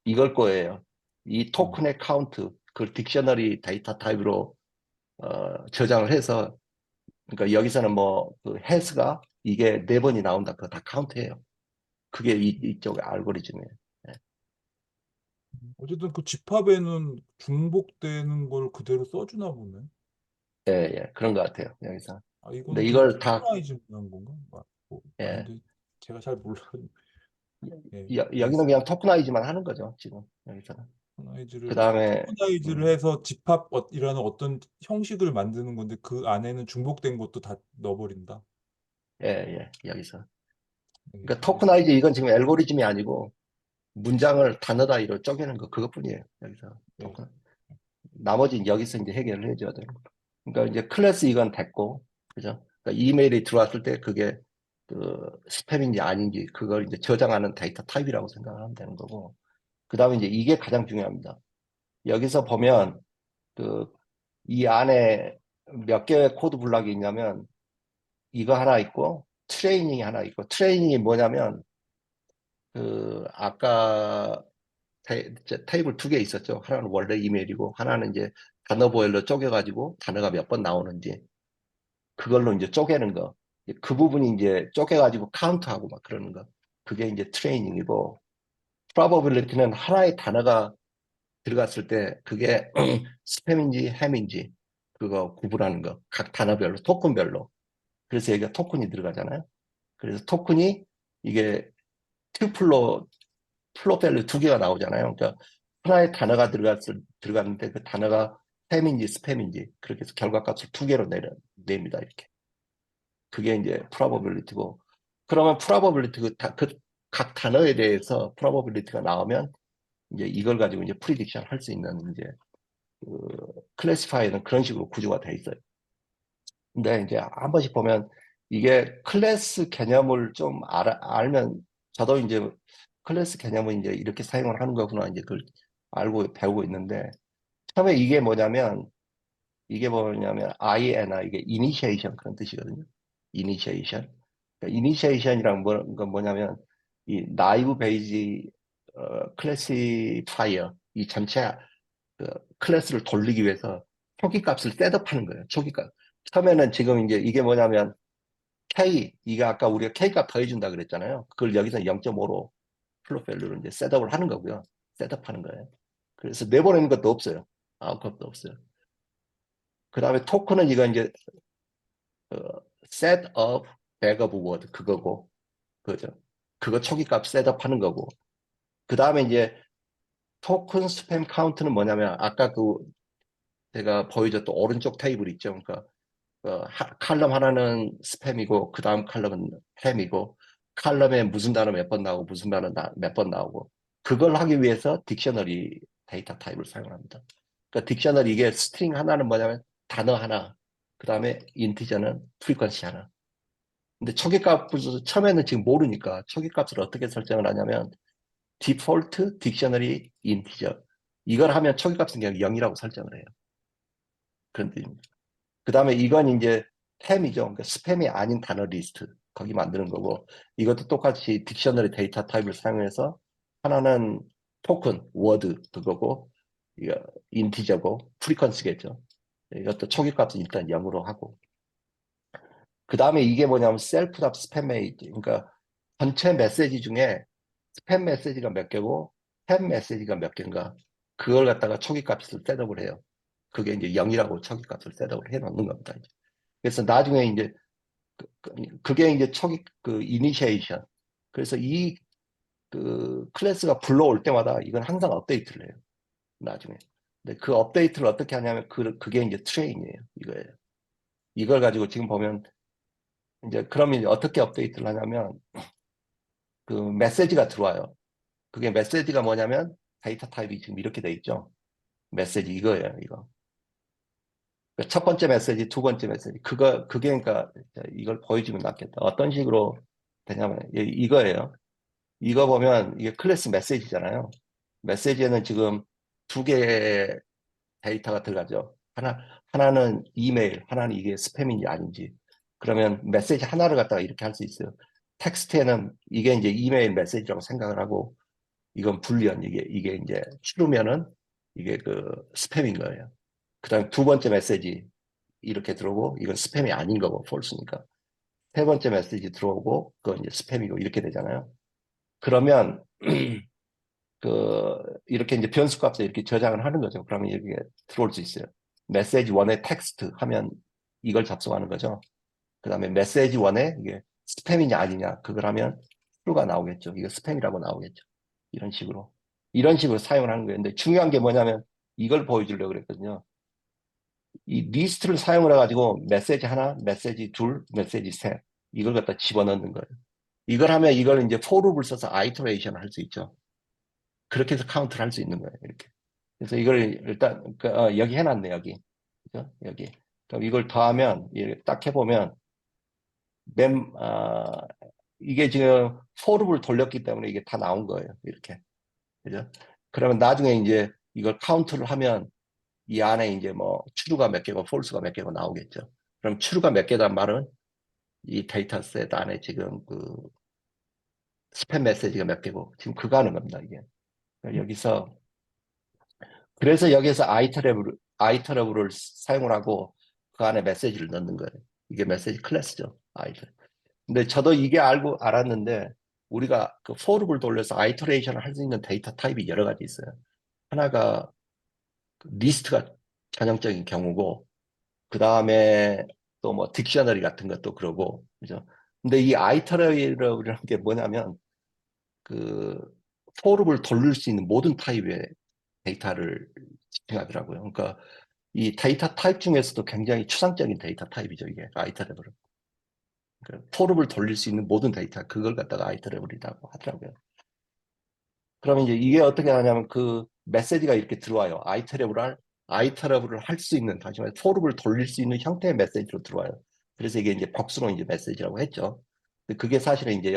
이걸 거예요. 이 음, 토큰의 카운트, 그걸 딕셔너리 데이터 타입으로 저장을 해서, 그러니까 여기서는 그 has가 이게 네 번이 나온다. 그거 다 카운트해요. 그게 이쪽 알고리즘이에요. 예, 어쨌든 그 집합에는 중복되는 걸 그대로 써주나 보네. 예, 예. 그런 것 같아요. 여기서. 아, 근데 이거는 그냥 이걸 다, 토커나이징 한 건가? 예, 아닌데 제가 잘 몰라. 예, 여기는 알겠습니다. 그냥 토크나이즈만 하는 거죠. 지금 여기서는. 그 다음에, 토커나이즈를 해서 집합이라는 어떤 형식을 만드는 건데 그 안에는 중복된 것도 다 넣어버린다. 예, 예, 여기서. 예, 그러니까 알겠습니다. 토크나이즈 이건 지금 알고리즘이 아니고 문장을 단어 단위로 쪼개는 거 그것뿐이에요. 여기서 예, 토큰. 나머지는 여기서 이제 해결을 해줘야 되는 거. 그러니까 이제 클래스 이건 됐고, 그죠? 그러니까 이메일이 들어왔을 때 그게 스팸인지 아닌지 그걸 이제 저장하는 데이터 타입이라고 생각하면 되는 거고. 그 다음에 이제 이게 가장 중요합니다. 여기서 보면 이 안에 몇 개의 코드 블록이 있냐면 이거 하나 있고 트레이닝이 하나 있고 트레이닝이 뭐냐면 아까 테이블 두 개 있었죠. 하나는 원래 이메일이고 하나는 이제 단어 보일러 쪼개가지고 단어가 몇 번 나오는지 그걸로 이제 쪼개는 거. 그 부분이 이제 쪼개가지고 카운트하고 막 그러는 거. 그게 이제 트레이닝이고 probability는 하나의 단어가 들어갔을 때 그게 스팸인지 햄인지 그거 구분하는 거. 각 단어별로 토큰별로. 그래서 여기가 토큰이 들어가잖아요. 그래서 토큰이 이게 플로 밸류 두 개가 나오잖아요. 그러니까 하나의 단어가 들어갔는데 그 단어가 햄인지 스팸인지 그렇게 해서 결과값을 두 개로 냅니다. 이렇게. 그게 이제 probability고. 그러면 probability 각 단어에 대해서 probability가 나오면 이제 이걸 가지고 이제 prediction 할 수 있는 이제 클래시파이어는 그런 식으로 구조가 돼 있어요. 근데 이제 한 번씩 보면 이게 클래스 개념을 좀 알면 저도 이제 클래스 개념을 이제 이렇게 사용을 하는 거구나 이제 그걸 알고 배우고 있는데 처음에 이게 뭐냐면 INI 이게 initiation 그런 뜻이거든요. initiation. 그러니까 initiation이란 건 뭐냐면 이 나이브 베이지 클래시파이어 이 전체 그 클래스를 돌리기 위해서 초기 값을 셋업하는 거예요. 초기 값. 처음에는 지금 이제 이게 뭐냐면 K, 이게 아까 우리가 K 값 더해준다 그랬잖아요. 그걸 여기서 0.5로 플롯 밸류로 이제 셋업을 하는 거고요. 셋업하는 거예요. 그래서 내보내는 것도 없어요. 아웃컷도 없어요. 그 다음에 토큰은 이거 이제 set up backup word 그거고, 그죠? 그거 초기 값 셋업하는 거고. 그 다음에 이제 토큰 스팸 카운트는 뭐냐면 아까 제가 보여줬던 오른쪽 테이블 있죠. 그러니까 칼럼 하나는 스팸이고 그 다음 칼럼은 햄이고 칼럼에 무슨 단어 몇 번 나오고 무슨 단어 몇 번 나오고 그걸 하기 위해서 딕셔너리 데이터 타입을 사용합니다. 그러니까 딕셔너리 이게 스트링 하나는 뭐냐면 단어 하나 그 다음에 인티저는 프리퀀시 하나. 근데 초기 값을 처음에는 지금 모르니까 초기 값을 어떻게 설정을 하냐면 디폴트 딕셔너리 인티저 이걸 하면 초기 값은 그냥 0이라고 설정을 해요. 그런 뜻입니다. 그 다음에 이건 이제 햄이죠. 그러니까 스팸이 아닌 단어 리스트. 거기 만드는 거고, 이것도 똑같이 딕셔너리 데이터 타입을 사용해서 하나는 토큰, 워드 그거고, 이거 인티저고, 프리퀀스겠죠. 이것도 초기 값은 일단 0으로 하고. 그 다음에 이게 뭐냐면 셀프 답 스팸 메이지. 그러니까 전체 메시지 중에 스팸 메시지가 몇 개고 스팸 메시지가 몇 개인가 그걸 갖다가 초기 값을 셋업을 해요. 그게 이제 0이라고 초기 값을 셋업을 해 놓는 겁니다. 이제. 그래서 나중에 이제 그게 이제 초기 그 이니시에이션. 그래서 이 그 클래스가 불러올 때마다 이건 항상 업데이트를 해요. 나중에. 근데 그 업데이트를 어떻게 하냐면 그게 이제 트레인이에요. 이거예요. 이걸 가지고 지금 보면 이제 그러면 이제 어떻게 업데이트를 하냐면 그 메시지가 들어와요. 그게 메시지가 뭐냐면 데이터 타입이 지금 이렇게 돼 있죠. 메시지 이거예요, 이거. 그러니까 첫 번째 메시지, 두 번째 메시지. 그게 그러니까 이걸 보여주면 낫겠다. 어떤 식으로 되냐면 이거예요. 이거 보면 이게 클래스 메시지잖아요. 메시지에는 지금 두 개의 데이터가 들어가죠. 하나는 이메일, 하나는 이게 스팸인지 아닌지. 그러면 메시지 하나를 갖다가 이렇게 할 수 있어요. 텍스트에는 이게 이제 이메일 메시지라고 생각을 하고 이건 불리언 이게 이제 추르면은 이게 그 스팸인 거예요. 그다음 두 번째 메시지 이렇게 들어오고 이건 스팸이 아닌 거고 폴스니까 세 번째 메시지 들어오고 그건 이제 스팸이고 이렇게 되잖아요. 그러면 그 이렇게 이제 변수 값에 이렇게 저장을 하는 거죠. 그러면 여기에 들어올 수 있어요. 메시지 1에 텍스트 하면 이걸 접속하는 거죠. 그다음에 메시지 1에 이게 스팸이냐 아니냐 그걸 하면 true가 나오겠죠. 이거 스팸이라고 나오겠죠. 이런 식으로 사용을 하는 거예요. 근데 중요한 게 뭐냐면 이걸 보여주려고 그랬거든요. 이 리스트를 사용을 해가지고 메시지 하나, 메시지 둘, 메시지 셋 이걸 갖다 집어넣는 거예요. 이걸 하면 이걸 이제 for loop을 써서 아이터레이션 할 수 있죠. 그렇게 해서 카운트를 할 수 있는 거예요. 이렇게. 그래서 이걸 일단 여기 해놨네 여기. 그죠? 여기. 그럼 이걸 더하면 이렇게 딱 해보면 이게 지금 for loop을 돌렸기 때문에 이게 다 나온 거예요. 이렇게. 그죠? 그러면 나중에 이제 이걸 카운트를 하면 이 안에 이제 뭐 true가 몇 개고 false가 몇 개고 나오겠죠. 그럼 true가 몇 개란 말은 이 데이터셋 안에 지금 그 스팸 메시지가 몇 개고 지금 그거 하는 겁니다. 이게. 여기서 그래서 여기서 아이터레블을 사용을 하고 그 안에 메시지를 넣는 거예요. 이게 메시지 클래스죠. 아이터. 근데 저도 이게 알았는데 우리가 그 for loop을 돌려서 아이터레이션을 할 수 있는 데이터 타입이 여러 가지 있어요. 하나가 리스트가 전형적인 경우고 그 다음에 또 뭐 딕셔너리 같은 것도 그러고 그죠? 근데 이 아이터레이션이라는 게 뭐냐면 그 for loop을 돌릴 수 있는 모든 타입의 데이터를 지칭하더라고요. 그러니까 이 데이터 타입 중에서도 굉장히 추상적인 데이터 타입이죠. 이게 아이터레블은. 그러니까 for loop을 돌릴 수 있는 모든 데이터 그걸 갖다가 아이터레블이라고 하더라고요. 그러면 이제 이게 어떻게 하냐면 그 메시지가 이렇게 들어와요. 아이터레블을 할 수 있는 다시 말해 for loop을 돌릴 수 있는 형태의 메시지로 들어와요. 그래서 이게 이제 복수로 이제 메시지라고 했죠. 근데 그게 사실은 이제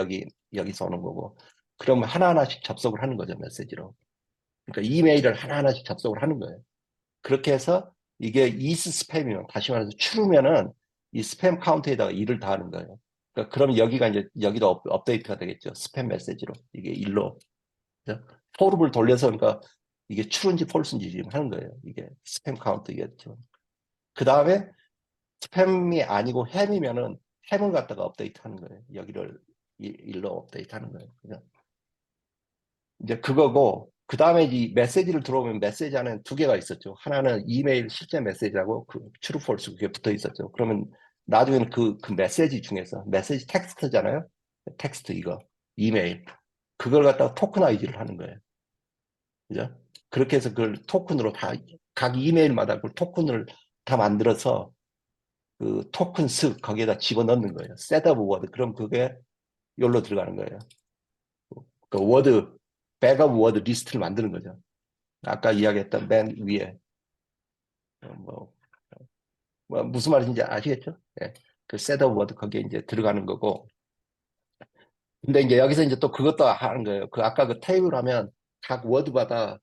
여기서 오는 거고. 그러면 하나하나씩 접속을 하는 거죠, 메시지로. 그러니까 이메일을 하나하나씩 접속을 하는 거예요. 그렇게 해서 이게 is 스팸이면 다시 말해서 추르면은 이 스팸 카운트에다가 1을 더하는 거예요. 그러니까 그럼 여기가 이제 여기도 업데이트가 되겠죠. 스팸 메시지로 이게 1로 for loop을 돌려서 그러니까 이게 true인지 false인지 지금 하는 거예요. 이게 스팸 카운트겠죠. 그 다음에 스팸이 아니고 햄이면은 햄을 갖다가 업데이트하는 거예요. 여기를 1로 업데이트하는 거예요. 그죠? 이제 그거고 그 다음에 이 메시지를 들어오면 메시지 안에 두 개가 있었죠. 하나는 이메일 실제 메시지하고 그 true false 그게 붙어 있었죠. 그러면 나중에는 그 메시지 중에서 메시지 텍스트잖아요. 텍스트 이거 이메일 그걸 갖다가 토크나이즈를 하는 거예요. 그죠? 그렇게 해서 그걸 토큰으로 각 이메일마다 그 토큰을 다 만들어서 그 토큰 스 거기에다 집어넣는 거예요. 셋업 워드 그럼 그게 여기로 들어가는 거예요. 그 워드 백업 워드 리스트를 만드는 거죠. 아까 이야기했던 맨 위에 뭐, 무슨 말인지 아시겠죠? 예. 그 셋업 워드 거기에 이제 들어가는 거고. 근데 이제 여기서 이제 또 그것도 하는 거예요. 그 아까 그 테이블 하면 각 워드마다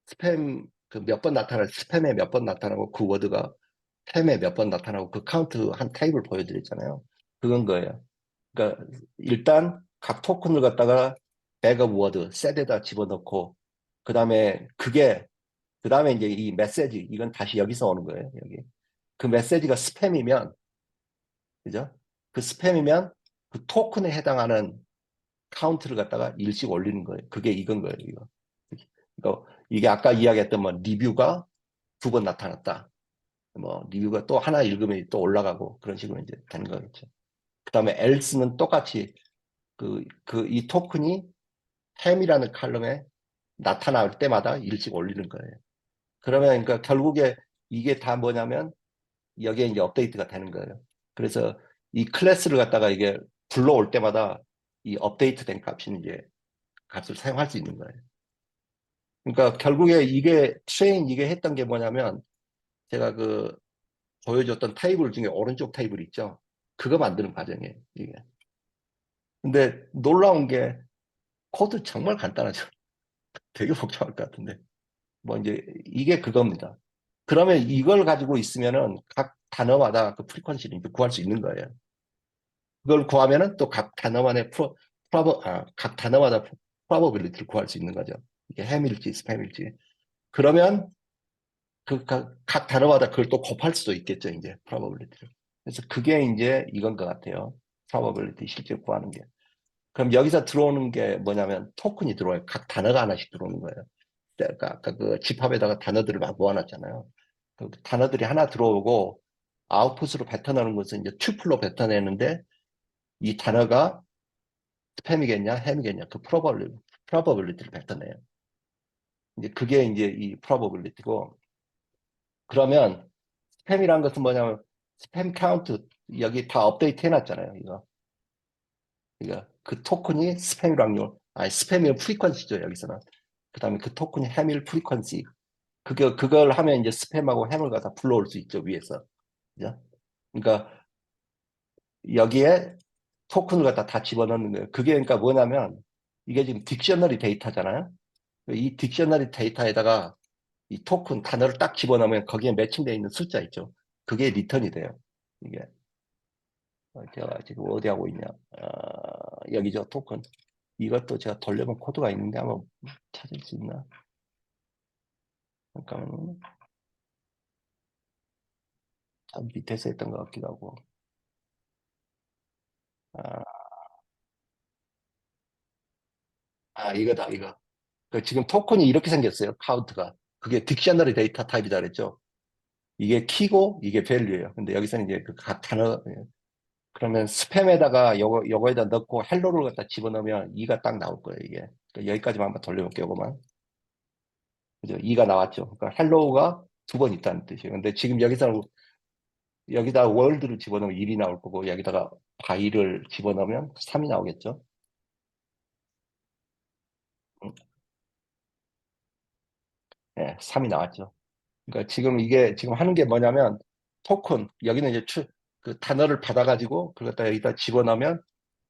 스팸 그 몇 번 나타날 스팸에 몇 번 나타나고 그 워드가 스팸에 몇 번 나타나고 그 카운트 한 테이블 보여드렸잖아요. 그건 거예요. 그러니까 일단 각 토큰을 갖다가 백업 워드 셋에다 집어넣고 그 다음에 이제 이 메시지 이건 다시 여기서 오는 거예요. 여기 그 메시지가 스팸이면 그죠? 그 스팸이면 그 토큰에 해당하는 카운트를 갖다가 일씩 올리는 거예요. 그게 이건 거예요, 이거. 이게 아까 이야기했던 뭐 리뷰가 2번 나타났다. 뭐 리뷰가 또 하나 읽으면 또 올라가고 그런 식으로 이제 되는 거겠죠. 그 다음에 else는 똑같이 이 토큰이 햄이라는 칼럼에 나타날 때마다 일씩 올리는 거예요. 그러면 그러니까 결국에 이게 다 뭐냐면 여기에 이제 업데이트가 되는 거예요. 그래서 이 클래스를 갖다가 이게 불러올 때마다 이 업데이트된 값이 이제 값을 사용할 수 있는 거예요. 그러니까 결국에 이게 했던 게 뭐냐면 제가 보여줬던 테이블 중에 오른쪽 테이블 있죠. 그거 만드는 과정이에요, 이게. 근데 놀라운 게 코드 정말 간단하죠. 되게 복잡할 것 같은데. 뭐 이제 이게 그겁니다. 그러면 이걸 가지고 있으면은 각 단어마다 그 프리퀀시를 이제 구할 수 있는 거예요. 그걸 구하면은 또 각 단어만의 각 단어마다 프로버빌리티를 구할 수 있는 거죠. 이게 햄일지 스팸일지. 그러면 각 단어마다 그걸 또 곱할 수도 있겠죠, 이제 프로버빌리티를. 그래서 그게 이제 이건 것 같아요. 프로버빌리티 실제 구하는 게. 그럼 여기서 들어오는 게 뭐냐면 토큰이 들어와요. 각 단어가 하나씩 들어오는 거예요. 아까 그 집합에다가 단어들을 막 모아놨잖아요. 그 단어들이 하나 들어오고 아웃풋으로 뱉어내는 것은 이제 튜플로 뱉어내는데 이 단어가 스팸이겠냐, 햄이겠냐, 그 프로버빌리티를 뱉어내요. 이제 그게 이제 이 프로버빌리티고, 그러면 스팸이란 것은 뭐냐면 스팸 카운트 여기 다 업데이트 해놨잖아요. 이거 그 토큰이 스팸일 확률, 아니 스팸일 프리퀀시죠 여기서는. 그다음에 그 토큰이 햄일 프리퀀시. 그걸 하면 이제 스팸하고 햄을 갖다 불러올 수 있죠 위에서. 그죠? 그러니까 여기에 토큰을 갖다 다 집어넣는 거예요. 그게 그러니까 뭐냐면 이게 지금 딕셔너리 데이터잖아요. 이 딕셔너리 데이터에다가 이 토큰 단어를 딱 집어넣으면 거기에 매칭되어 있는 숫자 있죠. 그게 리턴이 돼요. 이게 제가 지금 어디 하고 있냐? 여기죠 토큰. 이것도 제가 돌려본 코드가 있는데 한번 찾을 수 있나? 잠깐만요. 참 밑에서 했던 것 같기도 하고. 아, 이거다 이거. 지금 토큰이 이렇게 생겼어요. 카운트가. 그게 딕셔너리 데이터 타입이다 그랬죠. 이게 키고 이게 밸류예요. 근데 여기서는 이제 그 각 단어 그러면 스팸에다가 요거에다 넣고 헬로를 갖다 집어넣으면 2가 딱 나올 거예요, 이게. 그러니까 여기까지만 한번 돌려볼게요, 요거만. 그죠? 2가 나왔죠. 그러니까 헬로우가 2번 있다는 뜻이에요. 근데 지금 여기다 월드를 집어넣으면 1이 나올 거고, 여기다가 바이를 집어넣으면 3이 나오겠죠. 네, 3이 나왔죠. 그러니까 지금 하는 게 뭐냐면, 토큰, 여기는 이제 그 단어를 받아가지고, 그걸 갖다 여기다 집어넣으면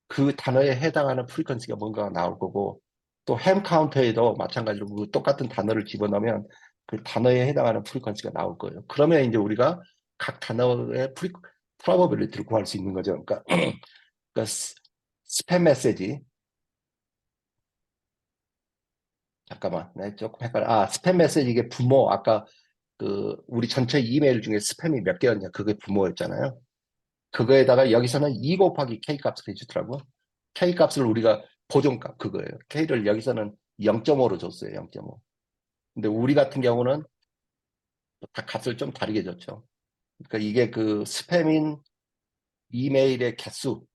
그 단어에 해당하는 프리퀀시가 뭔가가 나올 거고, 또 햄 카운터에도 마찬가지로 그 똑같은 단어를 집어넣으면 그 단어에 해당하는 프리퀀시가 나올 거예요. 그러면 이제 우리가 각 단어의 프로버빌리티를 구할 수 있는 거죠. 그러니까, 그러니까 스팸 메시지, 잠깐만, 네, 조금 헷갈려. 스팸 메시지 이게 부모, 아까 우리 전체 이메일 중에 스팸이 몇 개였냐, 그게 부모였잖아요. 그거에다가 여기서는 2 곱하기 K 값을 해주더라고. K 값을 우리가 보존값 그거예요. K를 여기서는 0.5로 줬어요. 0.5. 근데 우리 같은 경우는 다 값을 좀 다르게 줬죠. 그러니까 이게 그 스팸인 이메일의 개수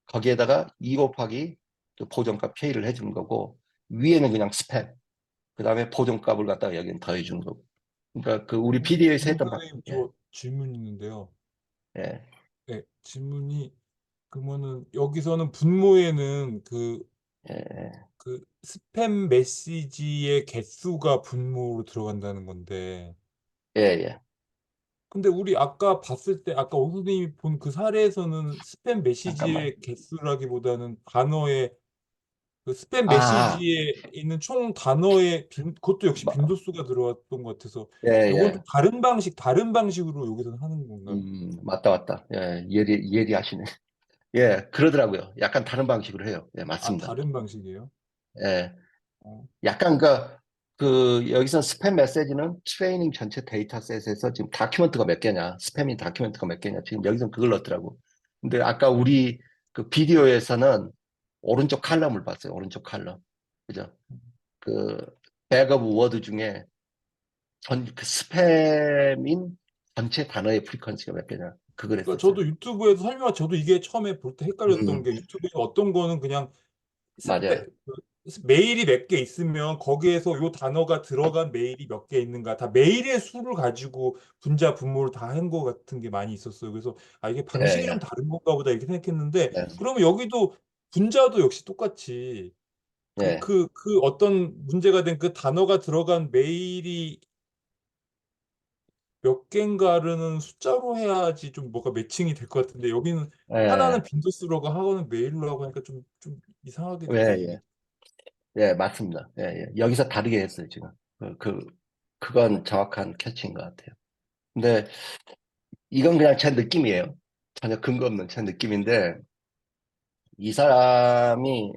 거기에다가 2 곱하기 그 보존값 K를 해주는 거고 위에는 그냥 스팸 그 다음에 보존값을 갖다가 여기는 더해주는 거고. 그러니까 그 우리 PD에서 했던 선생님, 예, 저 질문 있는데요. 예, 네, 질문이 그러면은 여기서는 분모에는 예, 그 스팸 메시지의 개수가 분모로 들어간다는 건데, 예, 예. 근데 우리 아까 봤을 때 아까 오 선생님이 본 그 사례에서는 스팸 잠깐만. 메시지의 개수라기보다는 단어의 그 스팸 아, 메시지에 있는 총 단어의 그것도 역시 뭐, 빈도수가 들어왔던 것 같아서 예, 요건 좀 예. 다른 방식으로 여기서는 하는 건가요? 맞다, 맞다. 예, 예리하시네. 예, 그러더라고요. 약간 다른 방식으로 해요. 예, 아, 맞습니다. 다른 방식이에요? 예, 어, 약간 여기서 스팸 메시지는 트레이닝 전체 데이터셋에서 지금 다큐멘트가 몇 개냐, 스팸인 다큐멘트가 몇 개냐, 지금 여기서 그걸 넣더라고. 근데 아까 우리 그 비디오에서는 오른쪽 칼럼을 봤어요. 오른쪽 칼럼. 그죠? 그 백업 워드 중에 그 스팸인 전체 단어의 프리퀀시가 몇 개냐. 그걸 그러니까 했었어요. 저도 유튜브에서 저도 이게 처음에 볼 때 헷갈렸던 음, 게 유튜브에 어떤 거는 그냥 맞아요. 메일이 몇 개 있으면 거기에서 요 단어가 들어간 메일이 몇 개 있는가 다 메일의 수를 가지고 분자 분모를 다 한 거 같은 게 많이 있었어요. 그래서 아 이게 예, 방식이 좀 예, 다른 건가 보다 이렇게 생각했는데 예, 그러면 여기도 분자도 역시 똑같이 예, 그 어떤 문제가 된 그 단어가 들어간 메일이 몇 개인가는 숫자로 해야지 좀 뭐가 매칭이 될 것 같은데 여기는 하나는 예, 빈도수라고 하고는 메일로 하고 하니까 좀 이상하게 예, 느껴지긴. 예, 예, 맞습니다. 예, 예. 여기서 다르게 했어요, 지금. 그건 정확한 캐치인 것 같아요. 근데 이건 그냥 제 느낌이에요. 전혀 근거 없는 제 느낌인데, 이 사람이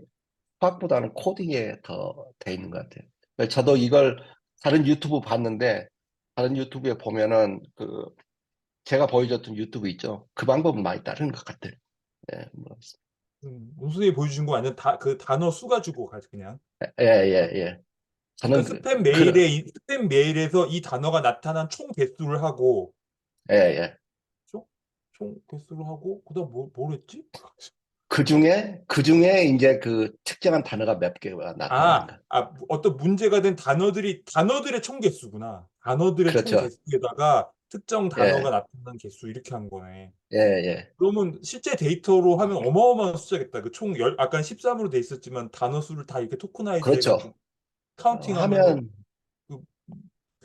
수학보다는 코딩에 더 돼 있는 것 같아요. 그래서 저도 이걸 다른 유튜브 봤는데, 다른 유튜브에 보면은 제가 보여줬던 유튜브 있죠. 그 방법은 많이 따르는 것 같아요. 예, 뭐, 원수님이 보여주신 거 완전 그 단어 수 가지고 가지 그냥. 예, 예, 예. 그러니까 저는 그, 스팸 메일에서 이 단어가 나타난 총 개수를 하고 예, 예. 총, 총 개수를 하고 그다음 뭘 했지? 그 중에 이제 그 특정한 단어가 몇 개가 나타나는가. 어떤 문제가 된 단어들의 총 개수구나. 단어들의 총 그렇죠. 개수에다가 특정 단어가 예, 나타난 개수 이렇게 한 거네. 예, 예. 그러면 실제 데이터로 하면 어마어마한 숫자겠다. 그 총 아까 13으로 돼 있었지만 단어 수를 다 이렇게 토크나이즈 해가지고 그렇죠. 카운팅하면은 하면, 그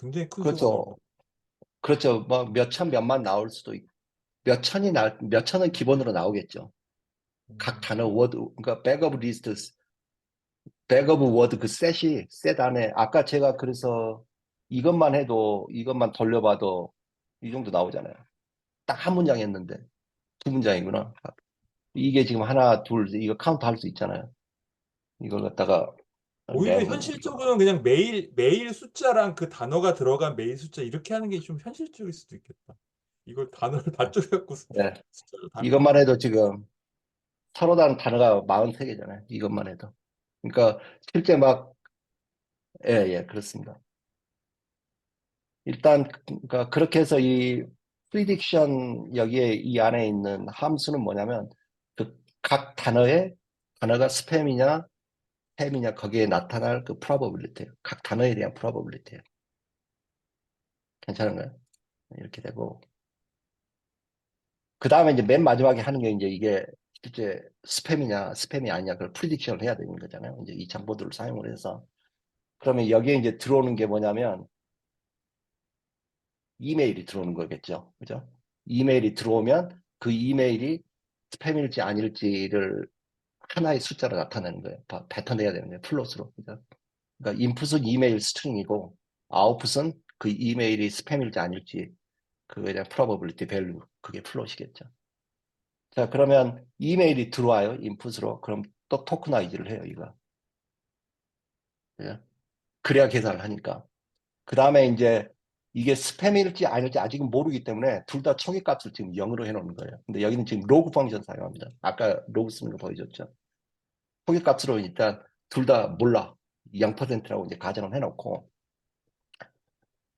굉장히 큰 수가 나온다. 그렇죠. 그렇죠. 뭐 몇 천, 몇만 나올 수도 있고, 몇 천은 기본으로 나오겠죠. 각 단어 워드, 그러니까 백업 워드 그 셋 안에, 아까 제가 그래서 이것만 돌려봐도 이 정도 나오잖아요. 딱 한 문장 했는데, 두 문장이구나. 이게 지금 하나, 둘, 이거 카운트 할 수 있잖아요. 이걸 갖다가, 오히려 현실적으로는 그냥 메일 숫자랑 그 단어가 들어간 메일 숫자 이렇게 하는 게 좀 현실적일 수도 있겠다. 이걸 단어를 다 쪼개갖고 예, 숫자를 다 이것만 카운팅. 해도 지금 서로 다른 단어가 43개잖아요. 이것만 해도. 그러니까 실제 막, 예, 예, 그렇습니다. 일단, 그러니까 그렇게 해서 이 프리딕션 여기에 이 안에 있는 함수는 뭐냐면 그 각 단어가 스팸이냐 거기에 나타날 그 probability예요. 각 단어에 대한 probability예요. 괜찮은가요? 이렇게 되고 그 다음에 이제 맨 마지막에 하는 게 이제 이게 실제 스팸이 아니냐 그걸 프리딕션을 해야 되는 거잖아요. 이제 이 장보들을 사용을 해서 그러면 여기에 이제 들어오는 게 뭐냐면 이메일이 들어오는 거겠죠. 그죠? 이메일이 들어오면 그 이메일이 스팸일지 아닐지를 하나의 숫자로 나타내는 거예요. 뱉어내야 되는 거예요. 플롯으로. 그죠? 그러니까 인풋은 이메일 스트링이고 아웃풋은 그 이메일이 스팸일지 아닐지 그거에 대한 probability value 그게 플롯이겠죠. 자, 그러면 이메일이 들어와요. 인풋으로. 그럼 또 토크나이즈를 해요. 이거. 그죠? 그래야 계산을 하니까. 그 다음에 이제 이게 스팸일지 아닐지 아직은 모르기 때문에 둘 다 초기값을 지금 0으로 해놓는 거예요. 근데 여기는 지금 로그 펑션 사용합니다. 아까 로그 쓰는 거 보여줬죠. 초기값으로 일단 둘 다 몰라. 0%라고 이제 가정을 해놓고,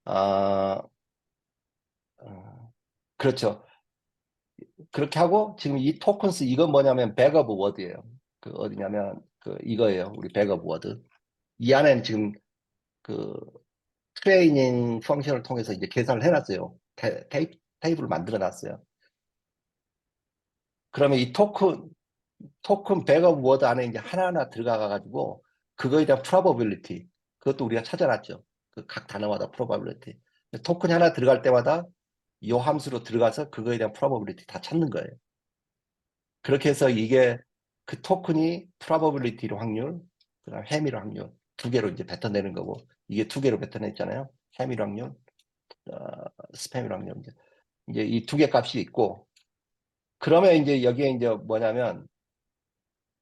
아, 그렇죠. 그렇게 하고 지금 이 토큰스 이건 뭐냐면 백업 워드예요. 그 어디냐면 그 이거예요. 우리 백업 워드. 이 안에는 지금 그 트레이닝 펑션을 통해서 이제 계산을 해놨어요. 테이블을 만들어 놨어요. 그러면 이 토큰 백업 워드 안에 이제 하나하나 들어가 가지고 그거에 대한 probability 그것도 우리가 찾아놨죠. 그 각 단어마다 probability. 토큰이 하나 들어갈 때마다 이 함수로 들어가서 그거에 대한 probability 다 찾는 거예요. 그렇게 해서 이게 그 토큰이 probability 확률, 그다음 해밀 확률 두 개로 이제 뱉어내는 거고 이게 두 개로 뱉어냈잖아요. 해밀 확률, 스팸일 확률 이제 이 두 개 값이 있고 그러면 이제 여기에 이제 뭐냐면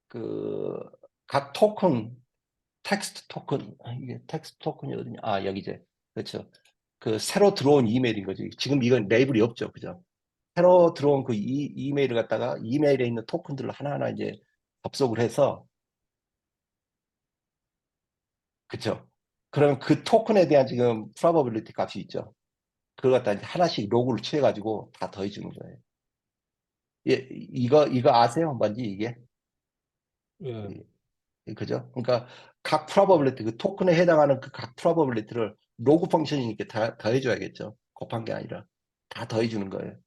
그 각 토큰 텍스트 토큰 이게 텍스트 토큰이 어디냐 여기 이제 그렇죠 그 새로 들어온 이메일인 거지 지금 이건 레이블이 없죠 그죠 새로 들어온 그 이메일을 갖다가 이메일에 있는 토큰들을 하나하나 이제 접속을 해서 그쵸? 그러면 그 토큰에 대한 지금 probability 값이 있죠. 그걸 갖다 이제 하나씩 로그를 취해가지고 다 더해주는 거예요. 예, 이거 아세요? 뭔지 이게? 예. 그죠? 그러니까 각 probability, 그 토큰에 해당하는 그 각 probability를 로그 펑션이 이렇게 다 더해줘야겠죠. 곱한 게 아니라 다 더해주는 거예요.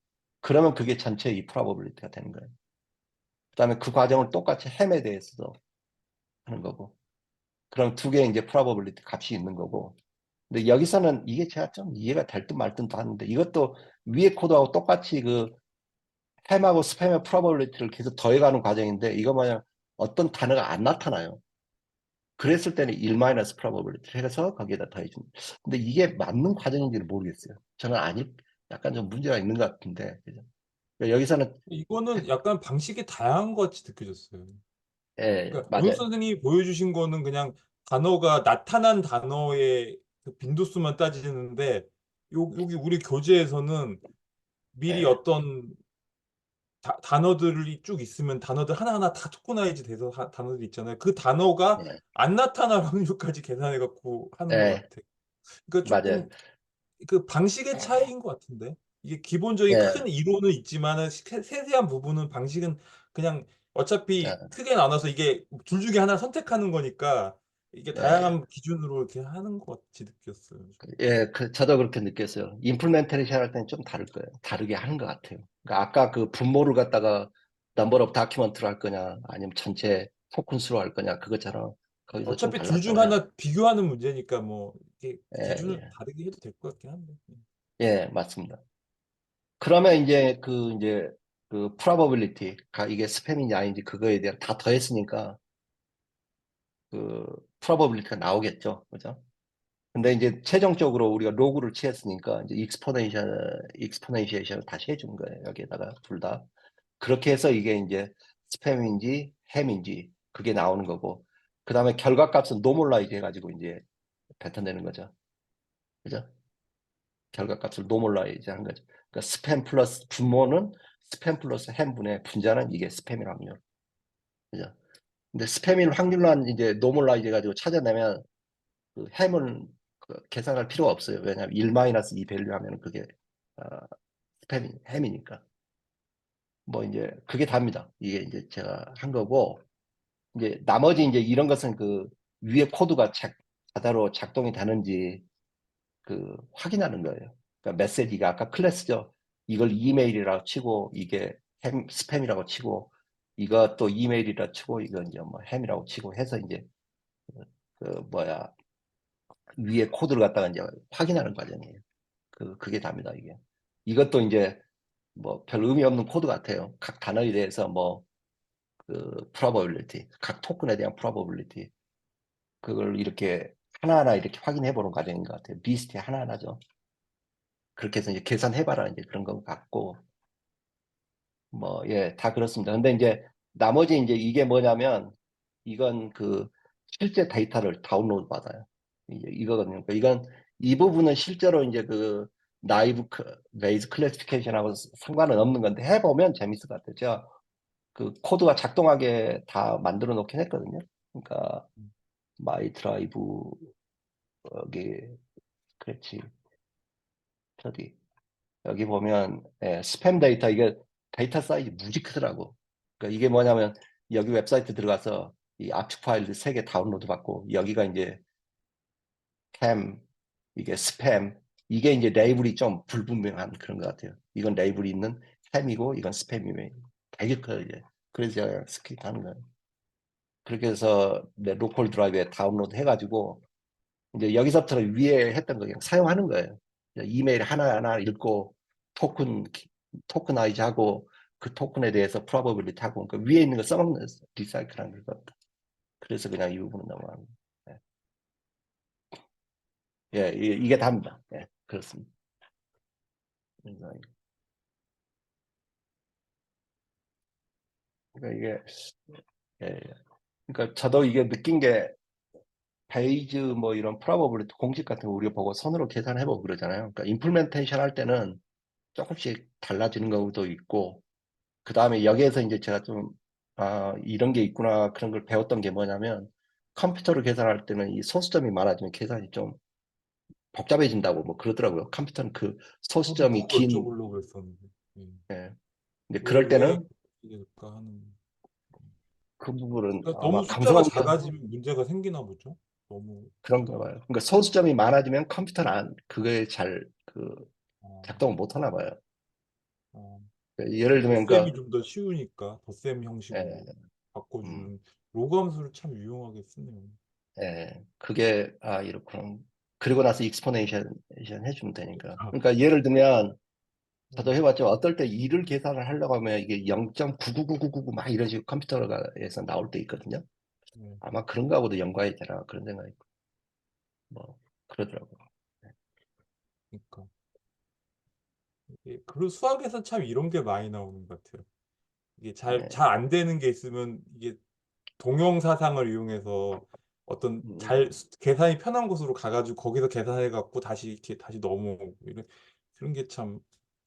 그러면 그게 전체 이 probability가 되는 거예요. 그다음에 그 과정을 똑같이 햄에 대해서도 하는 거고. 그럼 두 개의 이제 probability 값이 있는 거고. 근데 여기서는 이게 제가 좀 이해가 될 듯 말 듯도 하는데 이것도 위에 코드하고 똑같이 그 햄하고 스팸의 probability를 계속 더해가는 과정인데 이거 뭐냐 어떤 단어가 안 나타나요. 그랬을 때는 1 probability 해서 거기에다 더해줍니다. 근데 이게 맞는 과정인지는 모르겠어요. 저는 아니, 약간 좀 문제가 있는 것 같은데. 그죠? 그러니까 여기서는, 이거는 약간 방식이 다양한 것 같이 느껴졌어요. 예, 그러니까 교육 맞아요. 선생님이 보여주신 거는 그냥 단어가 나타난 단어의 그 빈도수만 따지는데 여기 우리 교재에서는 미리 예, 어떤 단어들이 쭉 있으면 단어들 하나하나 다 토커나이즈 돼서 단어들 있잖아요. 그 단어가 예, 안 나타날 확률까지 계산해 갖고 하는 것 예, 같아. 그러니까 맞아요. 조금 그 방식의 차이인 것 같은데 이게 기본적인 예, 큰 이론은 있지만은 세세한 부분은 방식은 그냥 어차피 예, 크게 나눠서 이게 둘 중에 하나 선택하는 거니까 이게 예, 다양한 기준으로 이렇게 하는 것 같이 느꼈어요. 예, 저도 그렇게 느꼈어요. 임플멘테이션 할 때는 좀 다를 거예요. 다르게 하는 것 같아요. 그러니까 아까 그 분모를 갖다가 넘버 오브 다큐먼트로 할 거냐, 아니면 전체 토큰 수로 할 거냐, 그것처럼 거기서 좀 어차피 둘 중 달랐잖아요. 하나 비교하는 문제니까 뭐 이게 예, 기준을 예, 다르게 해도 될 것 같긴 한데. 예, 맞습니다. 그러면 이제 그 probability가 이게 스팸인지 아닌지 그거에 대한 다 더했으니까 그 probability가 나오겠죠. 그죠? 근데 이제 최종적으로 우리가 로그를 취했으니까 이제 익스포넨시에이션을 다시 해주는 거예요. 여기에다가 둘 다. 그렇게 해서 이게 이제 스팸인지 햄인지 그게 나오는 거고. 그 다음에 결과값은 노멀라이즈 해가지고 이제 뱉어내는 거죠. 그죠? 결과값을 노멀라이즈 한 거죠. 그러니까 스팸 플러스 분모는 스팸 플러스 햄분의 분자는 이게 스팸일 확률. 그죠? 근데 스팸일 확률만 이제 노멀라이즈 해가지고 찾아내면 그 햄은 그 계산할 필요가 없어요. 왜냐하면 1-2 밸류 하면 그게 어, 햄이니까. 뭐 이제 그게 답니다. 이게 이제 제가 한 거고 이제 나머지 이제 이런 것은 그 위에 코드가 자다로 작동이 되는지 그 확인하는 거예요. 그러니까 메시지가 아까 클래스죠. 이걸 이메일이라고 치고 이게 스팸이라고 치고 이거 또 이메일이라고 치고 이건 이제 뭐 햄이라고 치고 해서 이제 그 뭐야 위에 코드를 갖다가 이제 확인하는 과정이에요. 그게 답니다, 이게. 이것도 이제 뭐 별 의미 없는 코드 같아요. 각 단어에 대해서 뭐 그 probability, 각 토큰에 대한 probability 그걸 이렇게 하나하나 이렇게 확인해 보는 과정인 것 같아요. 비스트 하나하나죠. 그렇게 해서 이제 계산해봐라 이제 그런 것 같고 뭐 예 다 그렇습니다. 근데 이제 나머지 이제 이게 뭐냐면 이건 그 실제 데이터를 다운로드 받아요. 이제 이거거든요. 그러니까 이건 이 부분은 실제로 이제 그 나이브 베이스 클래시피케이션하고 상관은 없는 건데 해보면 재밌을 것 같아요. 제가 그 코드가 작동하게 다 만들어 놓긴 했거든요. 그러니까 마이 드라이브 여기 그렇지 저기 여기 보면 예, 스팸 데이터 이게 데이터 사이즈 무지 크더라고. 그러니까 이게 뭐냐면 여기 웹사이트 들어가서 이 압축 파일 3개 다운로드 받고 여기가 이제 캠 이게 스팸 이게 이제 레이블이 좀 불분명한 그런 것 같아요. 이건 레이블이 있는 햄이고 이건 스팸이면 되게 커요 이제. 그래서 제가 스킵 하는 거예요. 그렇게 해서 내 로컬 드라이브에 다운로드 해가지고 이제 여기서부터 위에 했던 거 그냥 사용하는 거예요. 이메일 하나하나 읽고 토큰 토크나이즈 하고 그 토큰에 대해서 프로버빌리티 하고 그 위에 있는 거 써먹는 리사이클하는 거. 그래서 그냥 이 부분은 넘어가는 거예요. 예, 이게 답니다. 예, 그렇습니다. 그러니까 이게 예, 그러니까 저도 이게 느낀 게 베이즈 뭐 이런 프로버빌리티 공식 같은 거 우리가 보고 손으로 계산해보고 그러잖아요. 그러니까 임플멘테이션 할 때는 조금씩 달라지는 경우도 있고 그 다음에 여기에서 이제 제가 좀, 이런 게 있구나, 그런 걸 배웠던 게 뭐냐면, 컴퓨터로 계산할 때는 이 소수점이 많아지면 계산이 좀 복잡해진다고 뭐 그러더라고요. 컴퓨터는 그 저도 소수점이 그거 긴, 여쭤보려고 했었는데. 예. 예. 근데 그럴 왜 때는 그렇게 될까 하는. 그 부분은 그러니까 너무 아마 숫자가 감소하니까 작아지면 문제가 생기나 보죠. 너무 그런가 숫자가. 봐요. 그러니까 소수점이 많아지면 컴퓨터는 그게 잘 어, 작동을 못 하나 봐요. 어. 그러니까 예를 들면 덧셈이 그러니까 좀 더 쉬우니까 덧셈 형식으로 예, 음, 바꿔주는 로그 함수를 참 유용하게 쓰네요. 그게 이렇구나. 그리고 나서 익스포네이션 해주면 되니까. 아, 그러니까 예를 들면 저도 음, 해봤죠. 어떨 때 일을 계산을 하려고 하면 이게 0.99999 막 이런 식으로 컴퓨터에서 나올 때 있거든요. 네, 아마 그런 거하고도 연관이 되나 그런 생각이 뭐 그러더라고요. 그러니까 그리고 수학에서 참 이런 게 많이 나오는 것 같아요. 이게 네. 잘 안 되는 게 있으면 이게 동형 사상을 이용해서 어떤 음, 계산이 편한 곳으로 가가지고 거기서 계산해 갖고 다시 이렇게 다시 넘어오고 이런 그런 게 참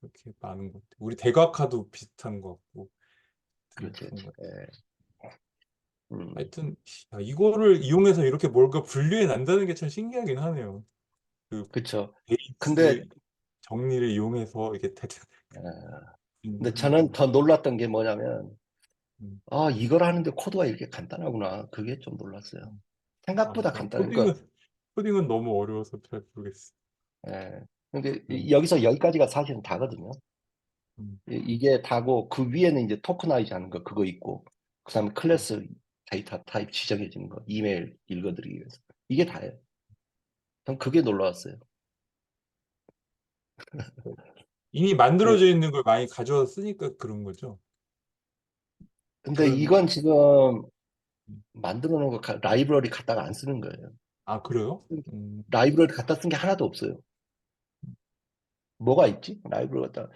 이렇게 많은 것 같아요. 우리 대각화도 비슷한 것 같고 하여튼 그렇죠. 그런 것 같아요. 음, 하여튼 이거를 이용해서 이렇게 뭔가 분류해 난다는 게 참 신기하긴 하네요. 그 그렇죠. 근데 베이스 정리를 이용해서 이게 대충 어, 근데 저는 한다는 게. 더 놀랐던 게 뭐냐면 음, 이걸 하는데 코드가 이렇게 간단하구나. 그게 좀 놀랐어요. 음. 생각보다 간단해. 그러니까 코딩은 너무 어려워서 잘 모르겠어. 예. 근데 음, 여기서 여기까지가 사실은 다거든요. 음, 이게 다고 그 위에는 이제 토크나이즈 하는 거 그거 있고 그다음에 음. 클래스 데이터 타입 지정해 주는 거 이메일 읽어드리기 위해서 이게 다예요. 전 그게 놀라웠어요. 이미 그래. 만들어져 있는 걸 많이 가져와서 쓰니까 그런 거죠. 근데 그런. 이건 지금 음. 만들어 놓은 거 라이브러리 갖다가 안 쓰는 거예요. 아, 그래요? 라이브러리 갖다 쓴 게 하나도 없어요. 뭐가 있지? 라이브러리 갖다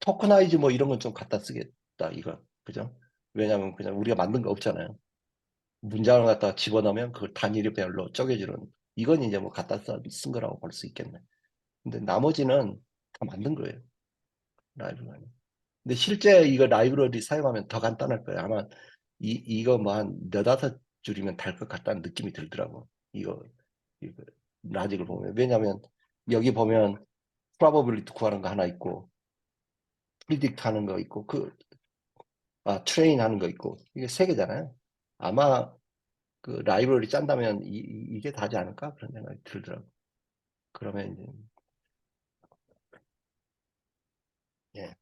토크나이즈 뭐 이런 건 좀 갖다 쓰겠다 이거 그죠? 왜냐면 그냥 우리가 만든 거 없잖아요. 문장을 갖다 집어넣으면 그걸 단위별로 쪼개주는 이건 이제 뭐 갖다 쓴 거라고 볼 수 있겠네. 근데 나머지는 다 만든 거예요. 라이브러리. 근데 실제 이거 라이브러리 사용하면 더 간단할 거예요. 아마 이거 뭐 한 네다섯 줄이면 달 것 같다는 느낌이 들더라고. 이거 라직을 보면. 왜냐면 여기 보면 probability 구하는 거 하나 있고 predict 하는 거 있고 train 하는 거 있고 이게 세 개잖아요. 아마 그 라이브러리 짠다면 이게 다지 않을까? 그런 생각이 들더라고. 그러면 이제 예.